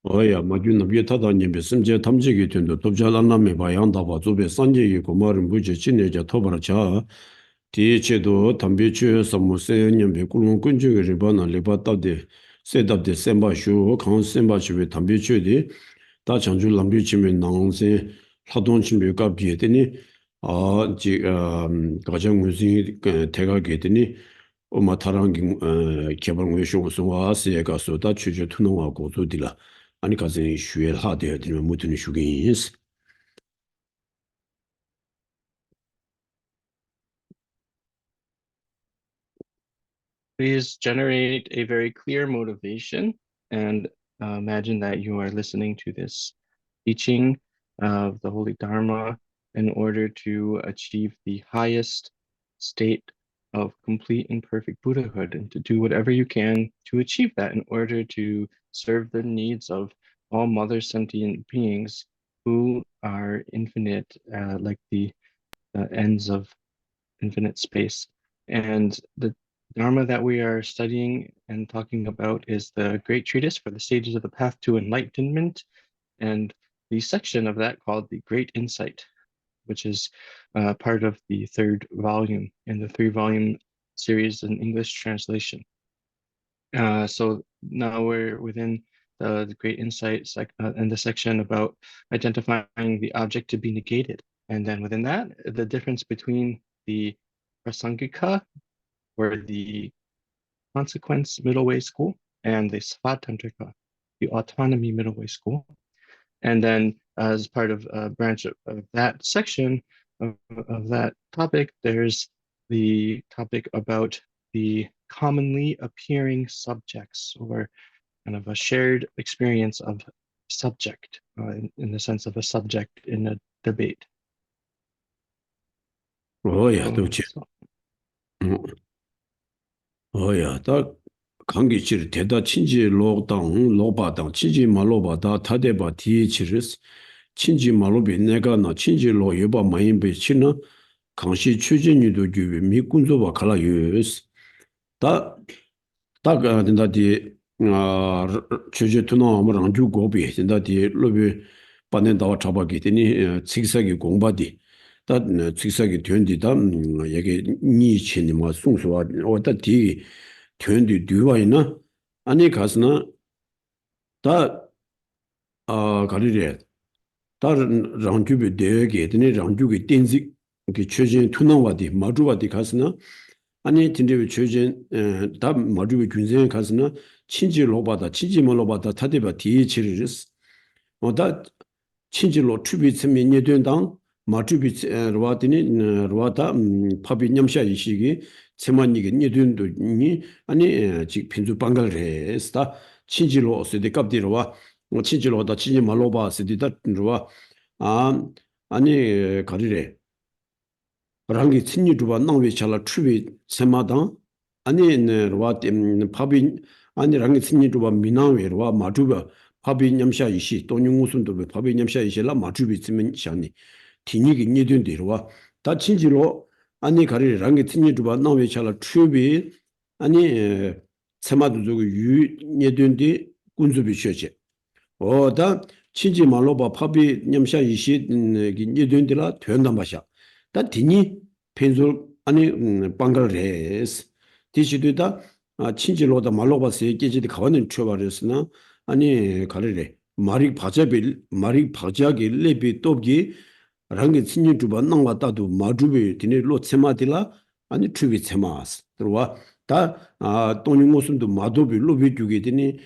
어야 마준나 비타다님 심제 탐지기 된도 돕잘안남에 바양다 봐 조배 산지기 고마른 부지 진내자 토바라차 디체도 담비추 섬무세님 베꿀문 군주의 리바나 리바타데 세답데 셈바슈 강 셈바슈베 담비추디 다 장주 람비치면 나온세 하동치메가 비에더니 아지 가정 무슨 대가게더니 엄마 타랑기 개발 외쇼소와 세가 소다 추주 투능하고 도디라 아니 가서 쉬엘 하되어 되면 무슨 휴게인스 Please generate a very clear motivation and imagine that you are listening to this teaching of the Holy Dharma in order to achieve the highest state of complete and perfect Buddhahood and to do whatever you can to achieve that in order to serve the needs of all mother sentient beings who are infinite, like the ends of infinite space. And the Dharma that we are studying and talking about is the Great Treatise for the Stages of the Path to Enlightenment, and the section of that called the Great Insight, which is part of the third volume in the three-volume series in English translation. So now we're within the Great Insight in the section about identifying the object to be negated. And then within that, the difference between the Prasangika, or the consequence middle way school, and the Svatantrika, the autonomy middle way school. And then as part of a branch of that section of that topic, there's the topic about the commonly appearing subjects, or kind of a shared experience of subject, in the sense of a subject in a debate. 어야 도치 어야 다 관계치를 대다 친지 로당 로바당 친지 말로바다 타데바 디치르스 친지 말로비 내가 나 친지 로 여바 마인베 치나 강시 추진유도 규비 미군조바 칼라유스 다 다가 된다디 추제 투노 아무랑 주고비 된다디 로비 반nen다와 잡아게 되니 직사기 공바디 다 직사기 된디다 여기 니치니 뭐 송수와 어다 디 된디 뒤와이나 아니 가스나 다 가리레 다른 랑주비 대게 되니 랑주기 땡지 그 최진 투나와디 마주와디 가스나 아니 진짜 최진 다 마주비 군생에 가스나 친지로 받아 친지모로 받아 타데바 디치르스 어다 친지로 추비츠미 니된당 마주비 로와디니 로와다 파비 냠샤 이시기 세만이게 니된도 니 아니 지 핀주 방갈레 스타 친지로 세데 갑디로와 친지로다 친지 말로바 세디다 로와 아 아니 가리레 랑기 친니 두바 나위 잘라 추비 세마당 아니 로와 파비 아니 랑기 친니 두바 미나웨로와 마주바 파비 냠샤 이시 돈용우순도 파비 냠샤 이시라 마주비 츠면 샤니 디니기 니된데로와 다 친지로 아니 가리 랑기 친니 두바 나위 잘라 추비 아니 세마도 저거 유 니된데 군주비 셔제 어다 친지 말로바 파비 냠샤 이시 니된데라 된단 마샤 다 디니 펜솔 아니 방가레스 디시도다 친지로다 말로바스 깨지디 가는 쳐버렸으나 아니 가르레 마리 바자게 레비 또기 랑게 친지 두번 나왔다도 마주비 디네 로체마딜라 아니 추비 체마스 들어와 다 돈이 마도비 로비 주게 되니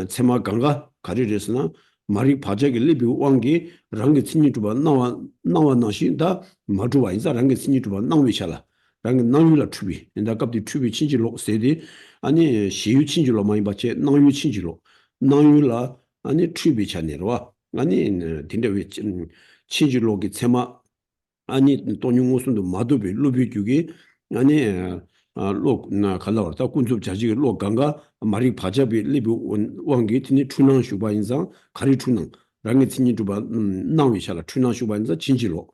체마 강가 가르레스나 마리 바자게 레비 왕기 랑게 친지 두번 나와 나신다 마주와 인자 랑게 친지 두번 나위샬라 랑게 나위라 추비 인다 갑디 추비 친지로 세디 아니 시유 친지로 많이 받체 나위 친지로 나위라 아니 추비 차네로와 아니 딘데 왜 친지로기 체마 아니 돈용무슨도 마도비 로비 주기 아니 록나 칼라르다 군접 자지게 록강가 마리 바자비 리비 왕기 티니 추낭 슈바인상 가리 추낭 랑게 티니 두바 나위샬라 추낭 슈바인자 진지로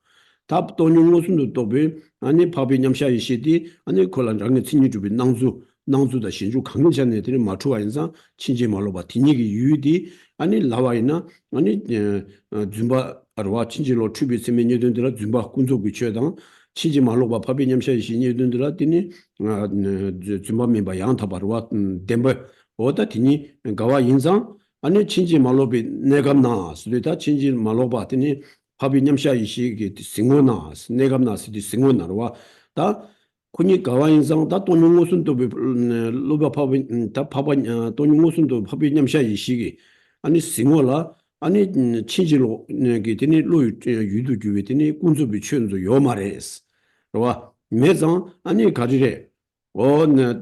답 돈용무슨도 또비 아니 바비 냠샤 이시디 아니 콜란 랑게 티니 두비 낭주 낭주다 신주 강력한 애들이 맞추와 인상 친지 말로 봐 디니기 유디 아니 라와이나 아니 줌바 아르와 친지로 추비 세면이든들 줌바 군조 비쳐당 친지 말로 봐 파비 냠샤 신이든들 디니 줌바 멤바 양타 바르와 덴바 오다 디니 가와 인상 아니 친지 말로 비 내가 나 수리다 친지 말로 봐 디니 파비 냠샤 이시기 싱고나 내가 나스디 싱고나와 다 kunyi gawa inzang da tonyo ngosun to loba pabi da paba tonyo ngosun to pabi nyamsha yishigi ani singwa la ani chinjilo ge teni lo yudu gyuwe teni kunzu bi chunzu yo mares rwa mezang ani garire o na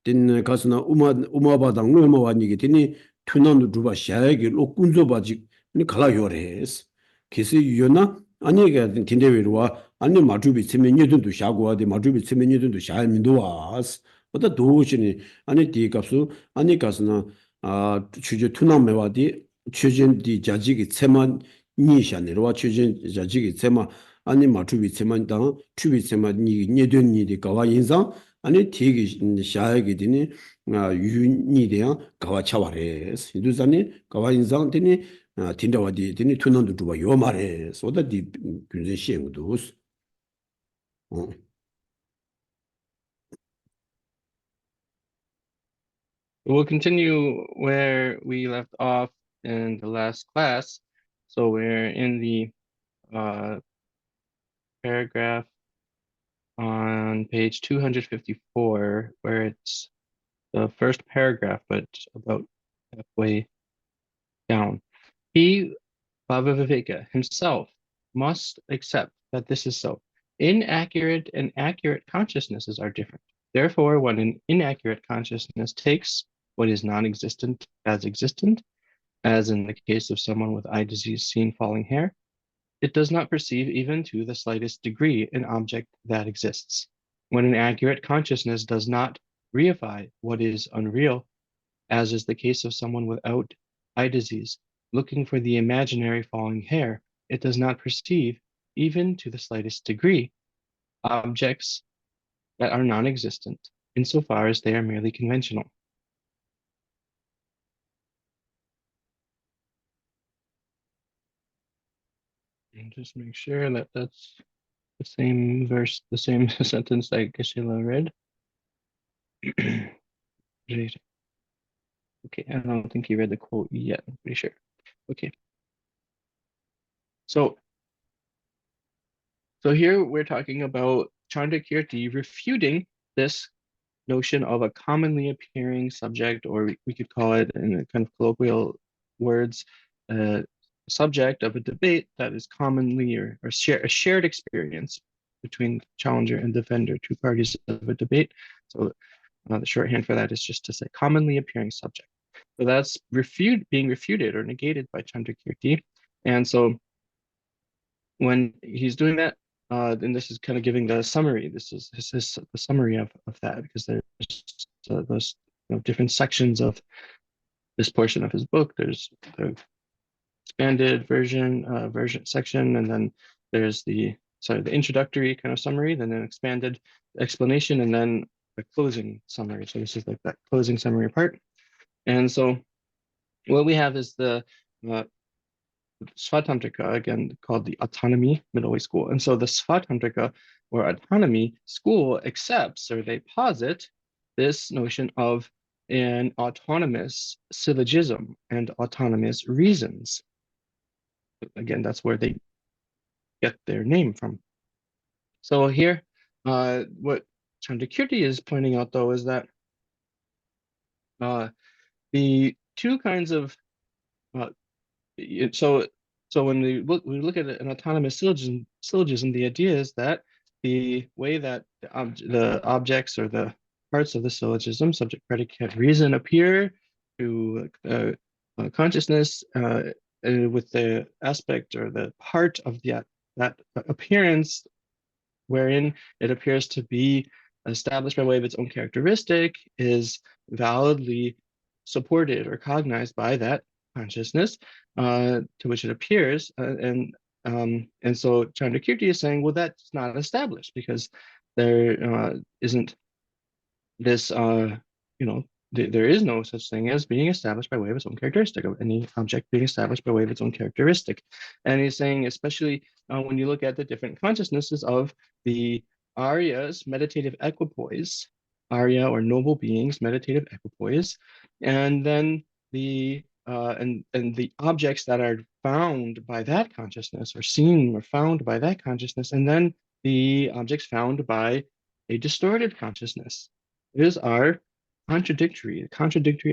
tin kasna uma badang no ma wani ge teni tunandu duba shaege lo kunzu baji ni kala yores kisi yona 아니 그 딘데위로와 아니 마주비 세면이든도 샤고와데 마주비 세면이든도 샤민도와스 어다 도우시니 아니 디갑수 아니 가스나 아 추제 투나메와디 추진디 자지기 세만 니샤네로와 추진 자지기 세마 아니 마주비 세만다 추비 세만 니 니된니디 가와 인상 아니 디기 샤야기 디니 유니데야 가와 차와레스 이두자니 가와 인상 디니 딘다와디 디니 투난도 두바 요 말에 소다디 군제 시행도 We'll continue where we left off in the last class. So we're in the paragraph on page 254, where it's the first paragraph, but about halfway down. He, Bhavaviveka, himself must accept that this is so. Inaccurate and accurate consciousnesses are different. Therefore, when an inaccurate consciousness takes what is non-existent as existent, as in the case of someone with eye disease seeing falling hair, it does not perceive even to the slightest degree an object that exists. When an accurate consciousness does not reify what is unreal, as is the case of someone without eye disease, looking for the imaginary falling hair, it does not perceive, even to the slightest degree, objects that are non-existent, insofar as they are merely conventional. And just make sure that that's the same verse, the same sentence that Geshe read. Okay, I don't think he read the quote yet, I'm pretty sure. Okay. So here we're talking about Chandrakirti refuting this notion of a commonly appearing subject, or we could call it in a kind of colloquial words, subject of a debate that is commonly or a shared experience between challenger and defender, two parties of a debate. So the shorthand for that is just to say commonly appearing subject. So that's being refuted or negated by Chandrakirti. And so when he's doing that, and this is kind of giving the summary. This is the summary of that, because there's those different sections of this portion of his book. There's the expanded version section, and then there's the introductory kind of summary, then an expanded explanation, and then the closing summary. So this is like that closing summary part. And so what we have is the Svatantrika, again called the autonomy middle way school. And so the Svatantrika or autonomy school accepts, or they posit, this notion of an autonomous syllogism and autonomous reasons. Again, that's where they get their name from. So here, what Chandrakirti is pointing out, though, is that the two kinds of so when we look at an autonomous syllogism, the idea is that the way that the objects or the parts of the syllogism, subject, predicate, reason, appear to consciousness with the aspect or the part of that appearance wherein it appears to be established by way of its own characteristic, is validly supported or cognized by that consciousness to which it appears, and so Chandrakirti is saying, well, that's not established because there isn't this there is no such thing as being established by way of its own characteristic, of any object being established by way of its own characteristic. And he's saying, especially when you look at the different consciousnesses of the Arya's meditative equipoise, Arya or noble beings, meditative equipoise, and then and the objects that are found by that consciousness or seen or found by that consciousness, and then the objects found by a distorted consciousness. These are contradictory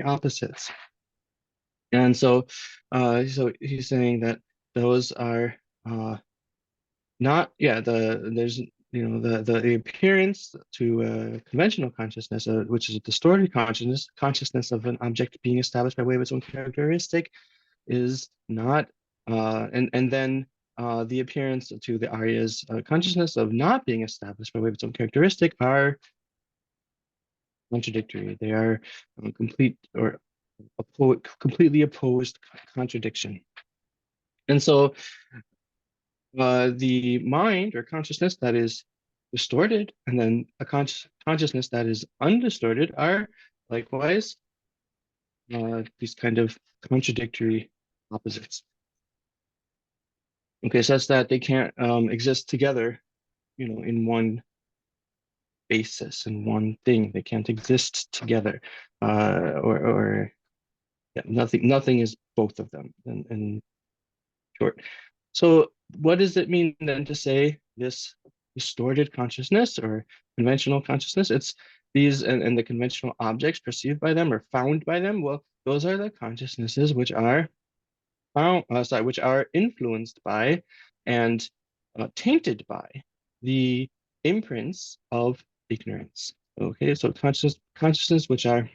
opposites. And so he's saying that those are not, yeah, there's the appearance to conventional consciousness, which is a distorted consciousness of an object being established by way of its own characteristic, is not, and then the appearance to the Arya's consciousness of not being established by way of its own characteristic are contradictory. They are completely opposed contradiction. And so the mind or consciousness that is distorted and then a consciousness that is undistorted are likewise these kind of contradictory opposites. Okay, so that's that they can't exist together, in one basis, in one thing. They can't exist together, or yeah, nothing is both of them in short. So what does it mean then to say this distorted consciousness or conventional consciousness? It's these and the conventional objects perceived by them or found by them. Well, those are the consciousnesses which are which are influenced by and tainted by the imprints of ignorance. Okay, so consciousness which are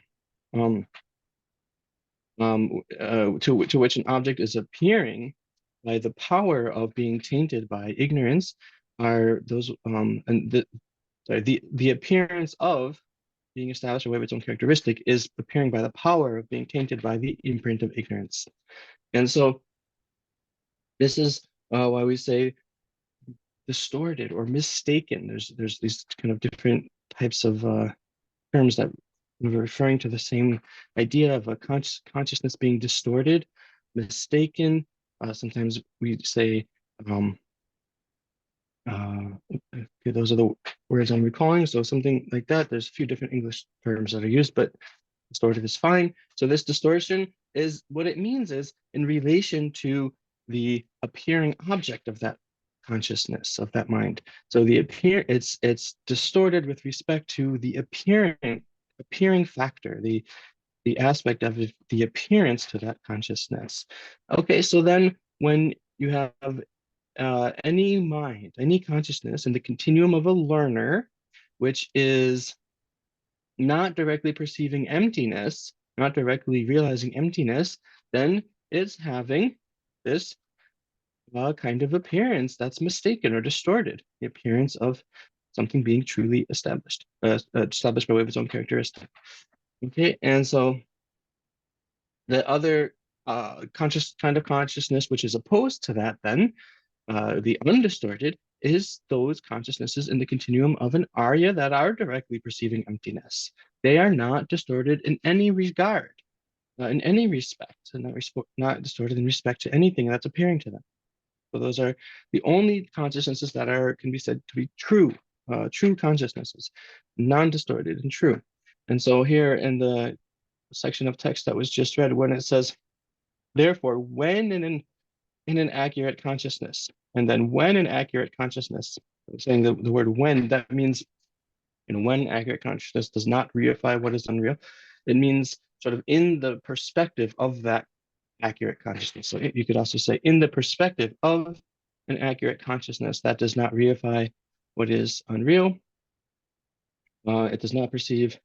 to which an object is appearing by the power of being tainted by ignorance are those the appearance of being established away of its own characteristic is appearing by the power of being tainted by the imprint of ignorance. And so this is why we say distorted or mistaken. There's these kind of different types of terms that we're referring to the same idea of a consciousness being distorted, mistaken. Sometimes we say, okay, those are the words I'm recalling. So something like that. There's a few different English terms that are used, but distorted is fine. So this distortion is what it means is in relation to the appearing object of that consciousness of that mind. So it's distorted with respect to the appearing factor, the aspect of the appearance to that consciousness. Okay, so then when you have any mind, any consciousness in the continuum of a learner, which is not directly perceiving emptiness, not directly realizing emptiness, then it's having this kind of appearance that's mistaken or distorted, the appearance of something being truly established by way of its own characteristic. Okay, and so the other kind of consciousness, which is opposed to that, then the undistorted, is those consciousnesses in the continuum of an Arya that are directly perceiving emptiness. They are not distorted in any regard, in any respect, and not distorted in respect to anything that's appearing to them. So those are the only consciousnesses that can be said to be true, true consciousnesses, non-distorted and true. And so here in the section of text that was just read, when it says, therefore, when in an accurate consciousness, and then when an accurate consciousness, saying the word when, that means when accurate consciousness does not reify what is unreal, it means sort of in the perspective of that accurate consciousness. So you could also say in the perspective of an accurate consciousness that does not reify what is unreal. It does not perceive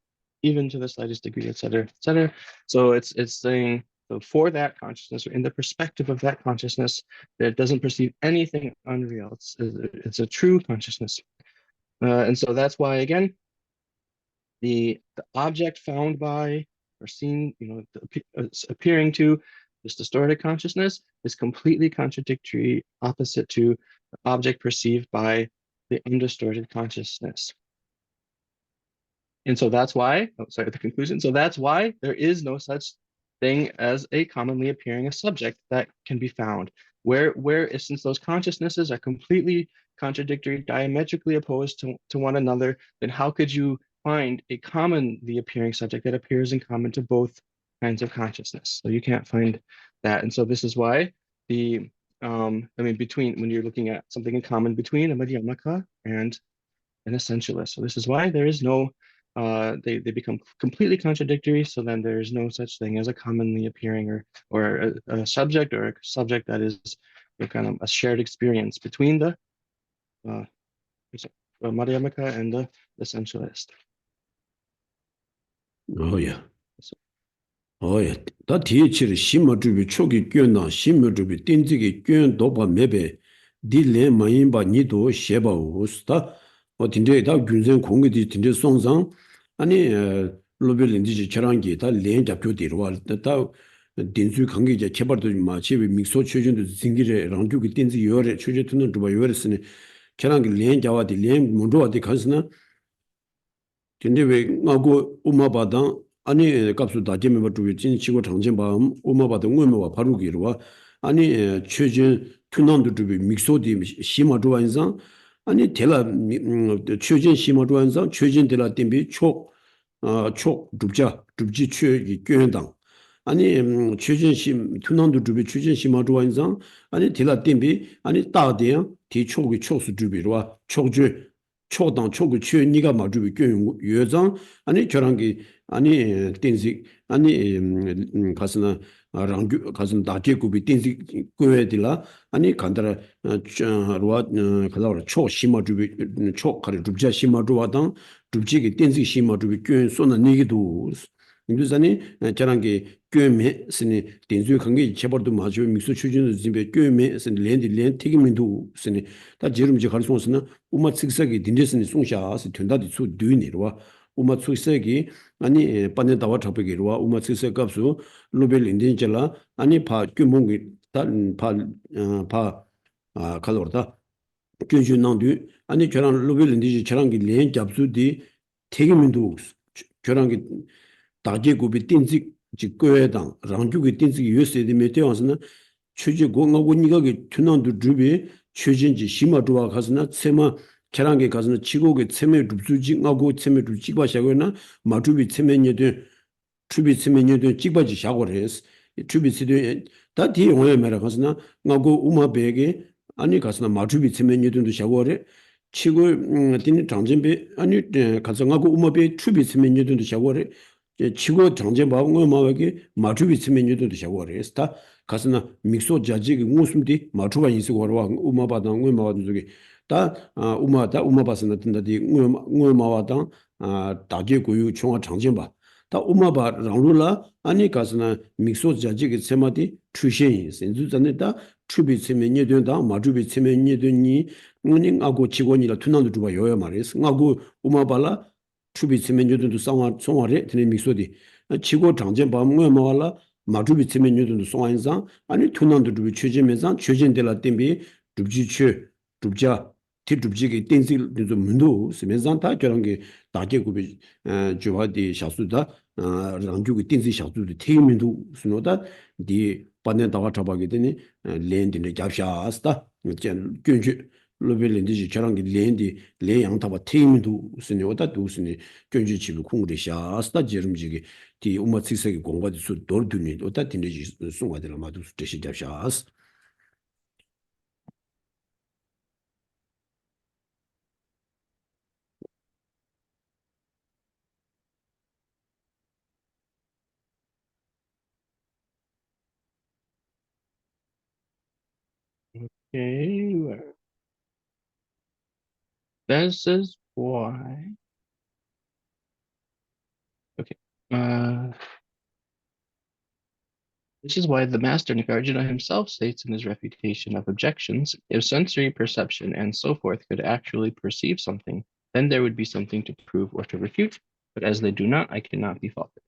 even to the slightest degree, etc., etc. So it's saying, so for that consciousness, or in the perspective of that consciousness, that it doesn't perceive anything unreal. It's a true consciousness. And so that's why, again, the object found by or seen, appearing to this distorted consciousness is completely contradictory, opposite to the object perceived by the undistorted consciousness. And so that's why, oh, sorry, the conclusion. So that's why there is no such thing as a commonly appearing a subject that can be found. Where since those consciousnesses are completely contradictory, diametrically opposed to one another, then how could you find a commonly appearing subject that appears in common to both kinds of consciousness? So you can't find that. And so this is why the I mean, between when you're looking at something in common between a Madhyamaka and an essentialist. So this is why there is no, they become completely contradictory. So then there is no such thing as a commonly appearing or a subject or a subject that is a kind of a shared experience between the uh, Madhyamaka and the essentialist. Oh yeah. So, 어야, 다 뒤에치를 심어주비 초기 끼었나 심어주비 띵지기 끼었 도바 매베 딜레 마인바 니도 셰바우스다 딘데 다 균생 공기디 딘데 송상 아니 로벨린디지 저랑기 다 렌자 표디로 다 딘수 관계자 개발도 마치비 믹소 최준도 징기레 랑주기 딘지 요래 최저 듣는 좀 요래스네 저랑기 렌자와디 렌 문도와디 간스나 근데 왜 나고 우마바당 아니 값수 다제메 버투 진 치고 장진 바 우마바당 의무와 바루기로와 아니 최진 투난도 두비 믹소디 시마 조안상 아니 텔라 최진 시마 조안상 최진 텔라 템비 촉 둡자 둡지 최이 교연당 아니 최진 시 투난도 두비 최진 시마 조안상 아니 텔라 템비 아니 따대 디 촉이 촉수 두비로와 촉주 초당 초그 최 니가 마주비 교육 여장 아니 저랑기 아니 땡식 아니 가스나 랑규 가슴 다제급이 땡식 교회들라 아니 간다라 로아 가다라 초 심마주비 초 가리 줍자 심마주와당 줍지기 땡식 심마주비 교회 손은 니기도 인도산이 저랑기 교회 스니 땡수 관계 제벌도 마주 믹스 추진의 집에 교회 스니 렌디 튀김민도 스니 다 지름지 갈 수는 우마 측색이 딘데스니 송샤스 된다디 수 dü니로와 우마 측색이 아니 빠네다와 잡히기로와 우마 측색 값수 로벨 인딘젤라 아니 파 규몽이 단파파 칼로르다 균준난도 아니 저랑 로벨 인디지 저랑기 렌 잡수디 태기민도 저랑기 다제고비 띵직 직거에당 랑주기 띵직 유세디 메테와스는 최지 공하고 니가게 투난도 주비 최진지 심마도와 가서나 세마 계란게 가서나 지고게 세메 룹수직하고 세메 룹직바샤고나 마주비 세메녀도 주비 세메녀도 직바지 샤고레스 주비스도 다디 용에 메라 가서나 나고 우마베게 아니 가서나 마주비 세메녀도 샤고레 치고 딘 장진비 아니 가서나고 우마베 주비 세메녀도 샤고레 치고 장제바고 마와게 마주비 세메녀도 샤고레스 다 가서나 믹소 자지기 무슨디 마주가 있으고와 우마바당 우마바도 저기 다 우마다 우마바스나 든다디 우마와당 다게 고유 총화 장전바 다 우마바 랑룰라 아니 가서나 믹소 자지기 세마디 추신이 센주자네다 추비 세면이 된다 마주비 세면이 되니 응닝하고 직원이라 투난도 주바 요야 말이스 하고 우마발라 추비 세면이 된도 상화 송화레 드네 믹소디 치고 장전바 우마발라 마주비 츠면 유도도 송안상 아니 투난도 두비 최진면상 최진들라 땜비 둡지추 둡자 티둡지게 땡실도 문도 스면상 다 저런 게 다게급이 주화디 샤수다 랑주기 땡시 샤수도 태민도 스노다 디 반내다가 잡아게 되니 렌디네 잡샤스다 견주 로벨린디지 저런 게 렌디 레양타바 태민도 스노다 도스니 견주 집을 공부를 샤스다 제름지게 디 우마치세기 공부도 수 돌드니 어다 딘지 송화들 마도 수대시 잡샤스 okay, this is why. Okay. This is why the master Nagarjuna himself states in his refutation of objections, if sensory perception and so forth could actually perceive something, then there would be something to prove or to refute, but as they do not, I cannot be faulted.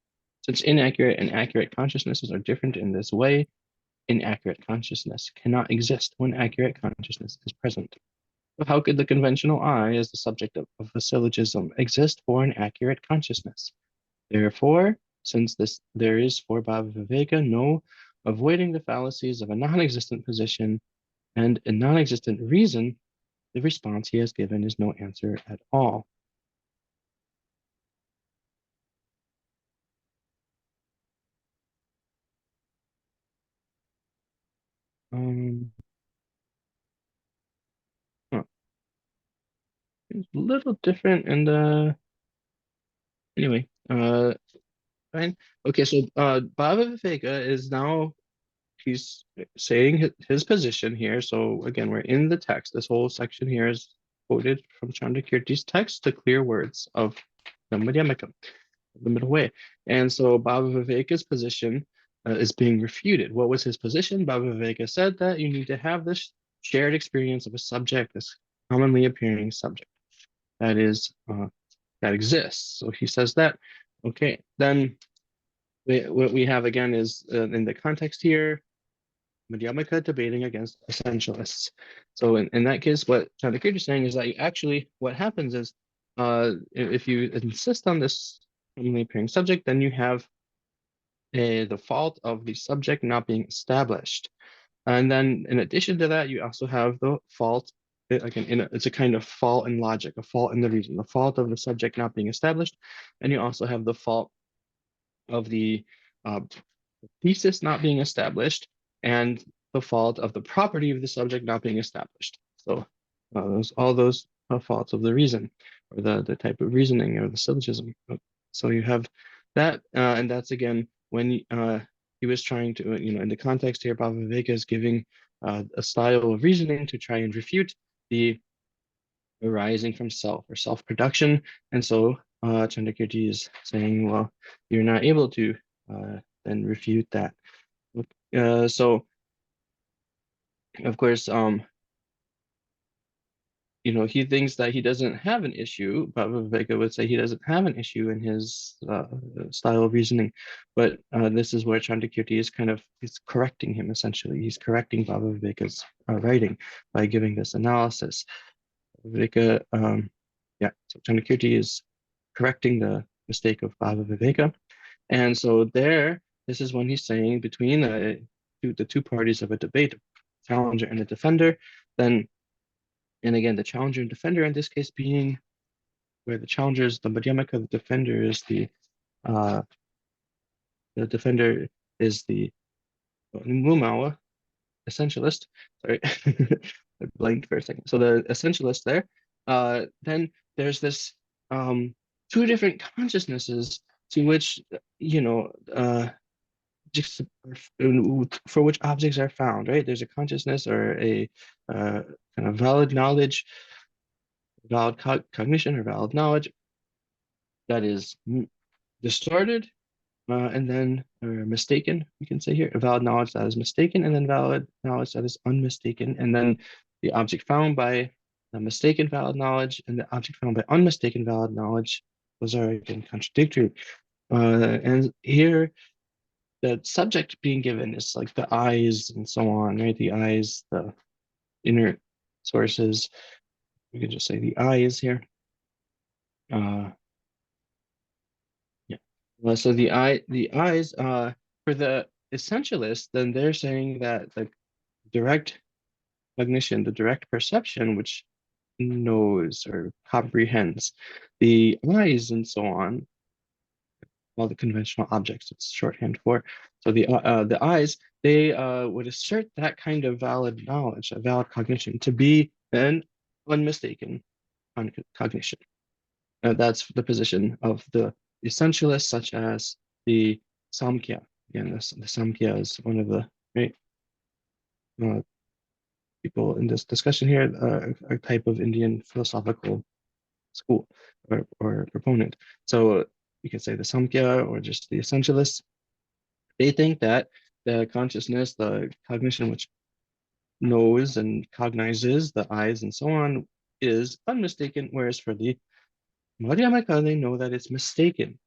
Since inaccurate and accurate consciousnesses are different in this way, inaccurate consciousness cannot exist when accurate consciousness is present. But how could the conventional I, as the subject of a syllogism, exist for an accurate consciousness? Therefore, since there is for Bhava Viveka no avoiding the fallacies of a non-existent position and a non-existent reason, the response he has given is no answer at all. Um, huh, it's a little different and anyway, fine. Okay, so Bhava Viveka is now he's saying his position here. So again, we're in the text. This whole section here is quoted from Chandrakirti's text to clear words of the Madhyamaka, the middle way. And so Bhava Viveka's position is being refuted. What was his position? Bhava Viveka said that you need to have this shared experience of a subject, this commonly appearing subject that is that exists. So he says that. Okay, then what we have again is in the context here, Madhyamaka debating against essentialists. So in that case, what Chandrakirti is saying is that actually what happens is if you insist on this commonly appearing subject, then you have the fault of the subject not being established. And then in addition to that, you also have the fault, again, it's a kind of fault in logic, a fault in the reason, the fault of the subject not being established. And you also have the fault of the uh, thesis not being established and the fault of the property of the subject not being established. So all those faults of the reason or the type of reasoning or the syllogism. So you have that, and that's again when he was trying to, in the context here, Bhava Viveka is giving a style of reasoning to try and refute the arising from self or self-production. And so Chandrakirti is saying, well, you're not able to then refute that. So of course, he thinks that he doesn't have an issue. Bhava Viveka would say he doesn't have an issue in his style of reasoning, but this is where Chandrakirti is he's correcting him essentially. He's correcting Bhava Viveka's writing by giving this analysis. Viveka, yeah, so Chandrakirti is correcting the mistake of Bhava Viveka. And so this is when he's saying between the two parties of a debate, a challenger and a defender, then, and again, the challenger and defender in this case being where the challenger is the Madhyamaka, uh, the defender is the Mumawa, essentialist. Sorry, I blanked for a second. So the essentialist there. Then there's this two different consciousnesses to which for which objects are found, right? There's a consciousness or a kind of valid knowledge, valid cognition or valid knowledge that is distorted and then or mistaken, we can say here, a valid knowledge that is mistaken and then valid knowledge that is unmistaken. And then the object found by the mistaken valid knowledge and the object found by unmistaken valid knowledge, those are again contradictory. And here the subject being given is like the eyes and so on, right? The eyes, the inner sources. We can just say the eyes here. Uh, yeah. So the eyes, for the essentialists, then they're saying that the direct cognition, the direct perception, which knows or comprehends the eyes and so on, all the conventional objects it's shorthand for. So the eyes, they would assert that kind of valid knowledge, a valid cognition, to be an unmistaken cognition. That's the position of the essentialists, such as the Samkhya. Again, the Samkhya is one of the right uh, people in this discussion here, a type of Indian philosophical school or proponent. So you can say the Samkhya or just the essentialists. They think that the consciousness, the cognition which knows and cognizes the eyes and so on is unmistaken, whereas for the Madhyamaka, they know that it's mistaken.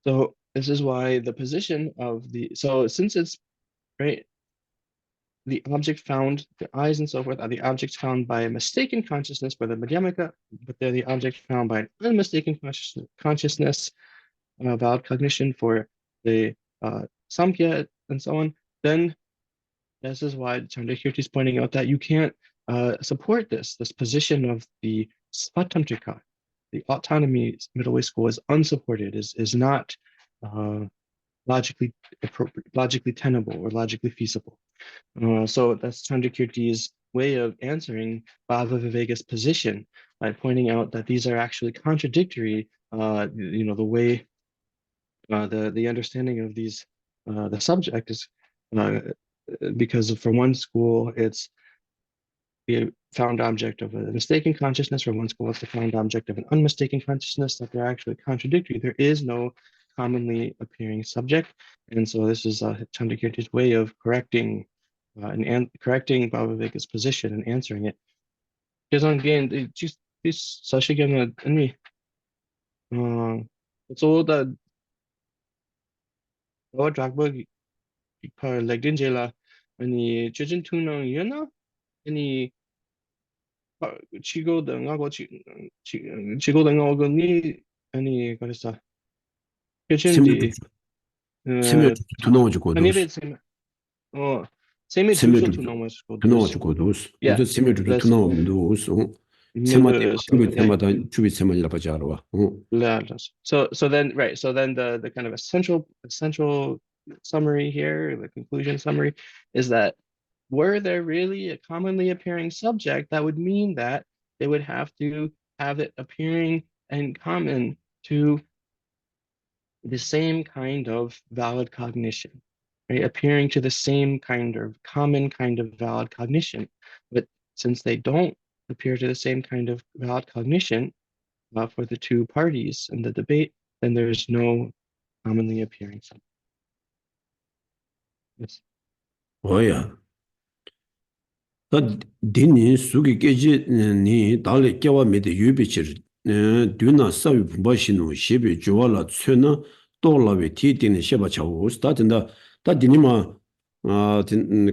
So this is why the position of so since it's right, the object found, the eyes and so forth, are the objects found by a mistaken consciousness by the Madhyamaka, but they're the object found by an unmistaken consciousness, valid cognition for the Samkhya and so on, then this is why Chandrakirti is pointing out that you can't support this position of the Svatantrika. The autonomy middle way school is unsupported, is not uh, logically appropriate, logically tenable, or logically feasible. So that's Chandrakirti's way of answering Bhava Viveka's position by pointing out that these are actually contradictory. The way the understanding of these the subject is uh, because for one school it's the found object of a mistaken consciousness, for one school it's the found object of an unmistaken consciousness, that they're actually contradictory. There is no commonly appearing subject, and so this is Chandrakirti's way of correcting correcting Baba Viveka's position and answering it. Because again, just this 사실은 아니 so the 어 dragbook 그 legend 아니 최근 투는 이나 아니 지고등하고 지고등하고 니 아니 그래서 최근디 세면 두나오지 고도스. 한일에 어 세미 세면 주소 투나마스고 두나오지 고도스. yeah 그래서 세면 that's 두나오면도스. 세마데 같은 세마다 주비 세만이라 바지 알아와. so then right so then the kind of essential summary here, the conclusion summary, is that were there really a commonly appearing subject, that would mean that they would have to have it appearing in common to the same kind of valid cognition, right? Appearing to the same kind of common kind of valid cognition. But since they don't appear to the same kind of valid cognition for the two parties in the debate, then there's no commonly appearing subject. Yes. 뭐야? 다 디니 수기 깨지 니 달래 깨와 메데 유비치르 뒤나 사위 분바시노 시비 주와라 츠나 돌라베 티티네 셰바 차고 스타든다 다 디니마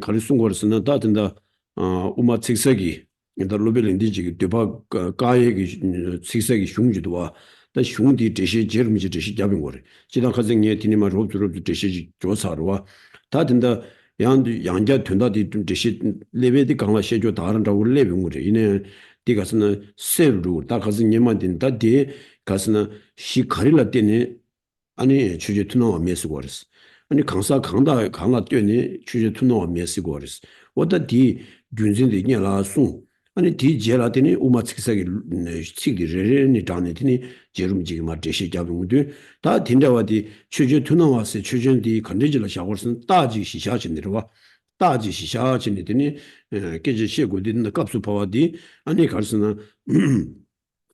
가르숭고르스나 다든다 우마 책석이 인다 로벨인디지 되바 가예기 책석이 흉지도와 다 흉디 대시 제르미지 대시 잡은 거래 지난 가정에 디니마 로브로브 대시 조사로와 다든다 양자 된다디 좀 대시 레벨이 강화 시조 다른다고 레벨 거래 이네 디가스는 세르로 다 가서 님만 된다 디 가서는 시 가릴라 때네 아니 주제 투노와 메스 거랬어 아니 강사 강나 뛰니 주제 투노와 메스 거랬어 어다 디 균진데 냐라 송 아니 디 제라더니 우마츠기사기 치기레니 다네더니 제rum지기 마제시 잡은데 다 딘자와디 추제 투나와세 추전디 컨디지라 샤고스는 따지 시샤진들와 따지 시샤진들니 깨지 시고딘의 값수 파와디 아니 가르스나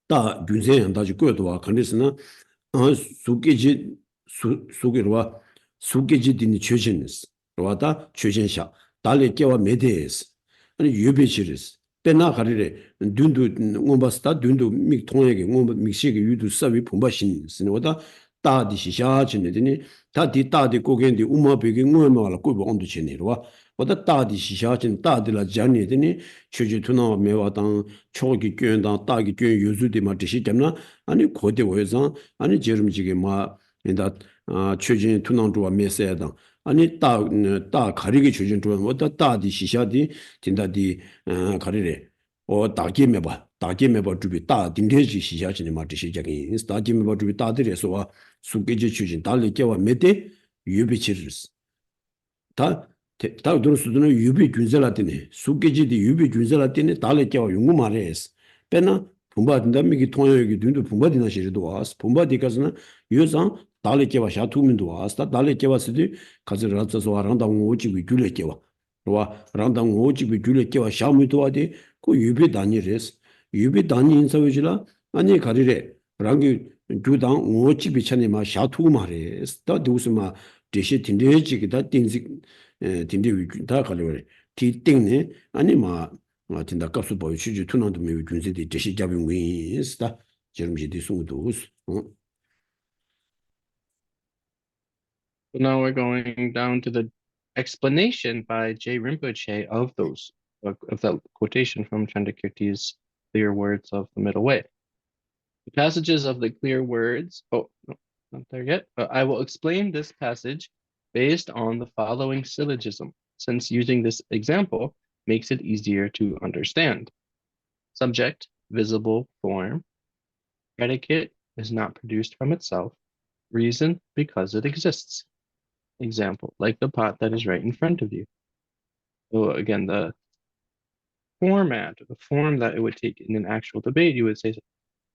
다 균세한 다지 거도와 컨디스나 수계지 수계로와 수계지딘이 추진스 로와다 추진샤 달레께와 메데스 아니 유베치르스 때나 가리래 둔두 옹바스타 둔두 미 통역에 옹바 미시게 유두 서비 본바신 스노다 따디시샤 진네더니 다디 따디 고겐디 우마베게 옹마라 고보 온도 치네로와 보다 따디시샤 진 따디라 잔네더니 추지 투나 메와당 초기 교연당 따기 교연 유수디 마티시 점나 아니 고대 외상 아니 제름지게 마 인다 추진 투나주와 메세당 아니 따 가리게 추진 좀 뭐다 따디 시샤디 진다디 가리래 다기메바 주비 따 딘데지 시샤지네 마티시 자기 다기메바 주비 따들에서와 수계지 추진 달리께와 메데 유비치르스 다 들었으면 유비 균zel라티네 수계지디 유비 균zel라티네 달리께와 용구 말해스 빼나 분바딘다 미기 통역이 둔도 분바디나 시리도 와스 분바디가서는 유상 달리께와 샤투민도 와스 달리께와 스디 가서 라자서 와랑다 오지비 줄레께와 와 랑당 오지비 줄레께와 샤무도 와디 그 유비 단위레스 유비 단위 인사회지라 아니 가리래 랑기 주당 오지비 차니 마 샤투 말레스 다 두스마 대시 딘데지기다 띵지 딘데 다 가려래 티띵네 아니 마 tinda kapsu bayu chuju tunandu mewe junze di deshi jabi ngui sida jerumji di sungu doos. So now we're going down to the explanation by J. Rinpoche of that quotation from Chandrakirti's clear words of the middle way. The passages of the clear words, oh, no, not there yet. I will explain this passage based on the following syllogism, since using this example makes it easier to understand. Subject, visible form. Predicate is not produced from itself. Reason, because it exists. Example, like the pot that is right in front of you. So again, the format, the form that it would take in an actual debate, you would say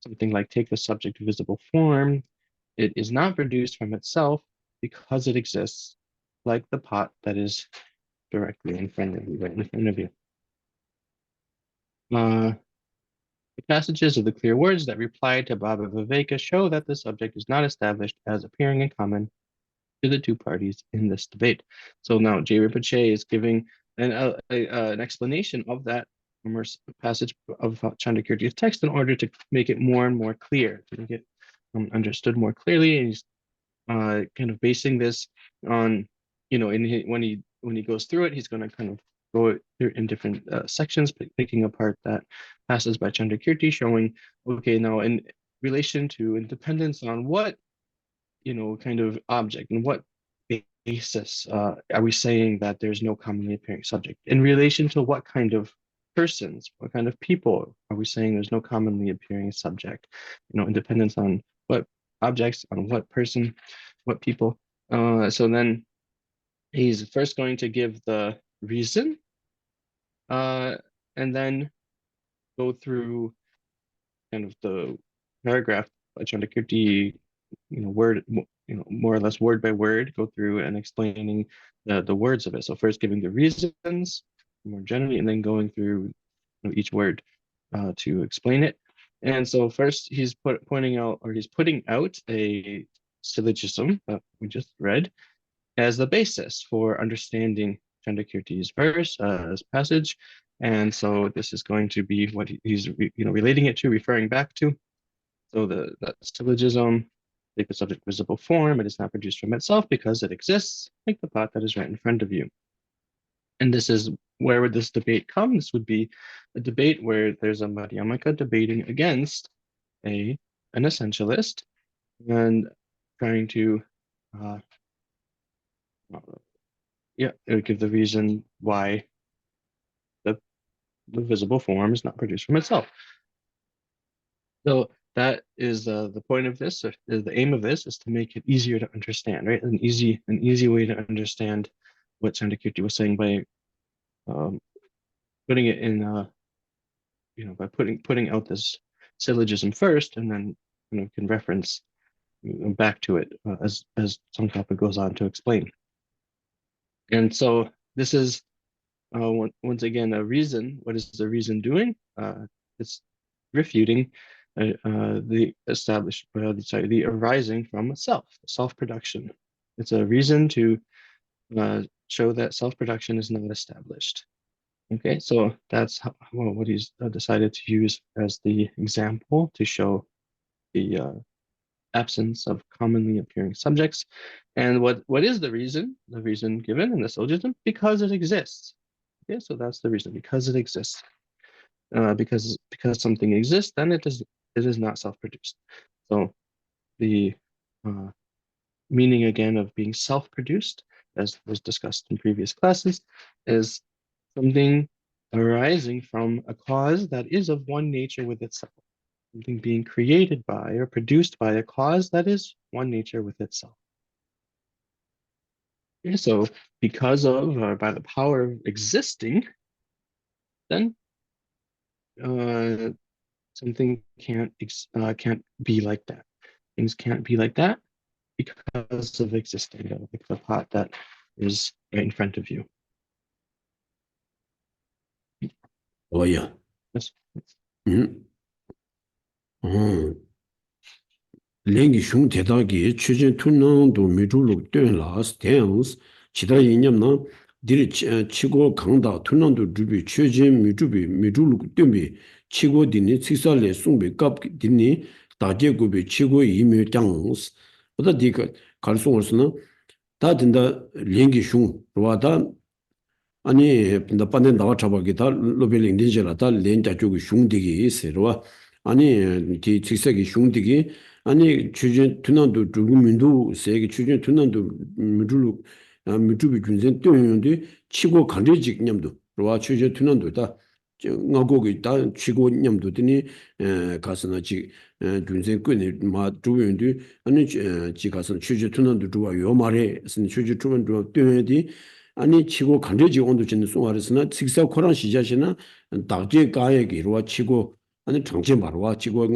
something like, take the subject visible form. It is not produced from itself because it exists, like the pot that is directly in front of you, right in front of you. The passages of the clear words that reply to Baba Viveka show that the subject is not established as appearing in common to the two parties in this debate. So now J. Rinpoche is giving an explanation of that passage of Chandrakirti's text in order to make it more and more clear, to make it understood more clearly. And he's kind of basing this on, when he goes through it, he's going to kind of go through in different sections, picking apart that passage by Chandrakirti, showing, okay, now in relation to independence on what kind of object and what basis are we saying that there's no commonly appearing subject? In relation to what kind of persons, what kind of people are we saying there's no commonly appearing subject? Independence on what objects, on what person, what people. So then he's first going to give the reason, and then go through kind of the paragraph by Chandrakirti, more or less word by word, go through and explaining the words of it. So first giving the reasons more generally, and then going through each word to explain it. And so first he's putting out a syllogism that we just read as the basis for understanding Chandrakirti's passage. And so this is going to be what he's relating it to, referring back to. So that syllogism, take the subject visible form, it is not produced from itself because it exists, like the pot that is right in front of you. And this is where would this debate come? This would be a debate where there's a Madhyamaka debating against an essentialist and trying to it would give the reason why the visible form is not produced from itself. So that is the point of this, or the aim of this is to make it easier to understand, right? An easy way to understand what Chandrakirti was saying by putting it in, by putting out this syllogism first, and then can reference back to it as Tsongkhapa goes on to explain. And so this is once again a reason. What is the reason doing? It's refuting the arising from self-production. It's a reason to show that self-production is not established. Okay, so that's what he's decided to use as the example to show the absence of commonly appearing subjects. And what is the reason? The reason given in the syllogism? Because it exists. Okay, so that's the reason, because it exists. Because something exists, then it is not self-produced. So the meaning again of being self-produced, as was discussed in previous classes, is something arising from a cause that is of one nature with itself. Something being created by or produced by a cause that is one nature with itself. Okay, so because of or by the power of existing, then something can't be like that. Things can't be like that because of existing, like the pot that is right in front of you. Oh yeah. Yes. Lengi shung tedagi chujin tunang do miduluk duen las tengs chida yinyam na diri chigo kangda tunang do drubi chujin miduluk duenbi chigo dini tsiksa le sungbi kap dini daje gubi chigo yimyo tangs oda di kalsung orsana 다 된다 링기 슝 로와다 아니 나 빠는 나와 잡아기다 로벨 인디젤라다 렌자 쪽이 슝디기 있어요. 아니 디 직색이 슝디기 아니 추진 투난도 두민도 세게 추진 투난도 미줄 미주비 군전 뛰는데 치고 간제직 냠도 로와 추진 투난도다 ngāgōgi tā chīgō ñamdō tini kāsana chī dūnsēn kuwa mā dhūyōndī anī chī kāsana chūchī tūnāndō dhūwa yō mā rē sini chūchī tūnāndō dhūwa dhūyōndī anī chīgō kāndē chī ondō chini sōngā rē sina tsiksā kōrāng shīchā shina dāgjē kāyā kī rwa chīgō anī chāngchēn bā rwa chīgō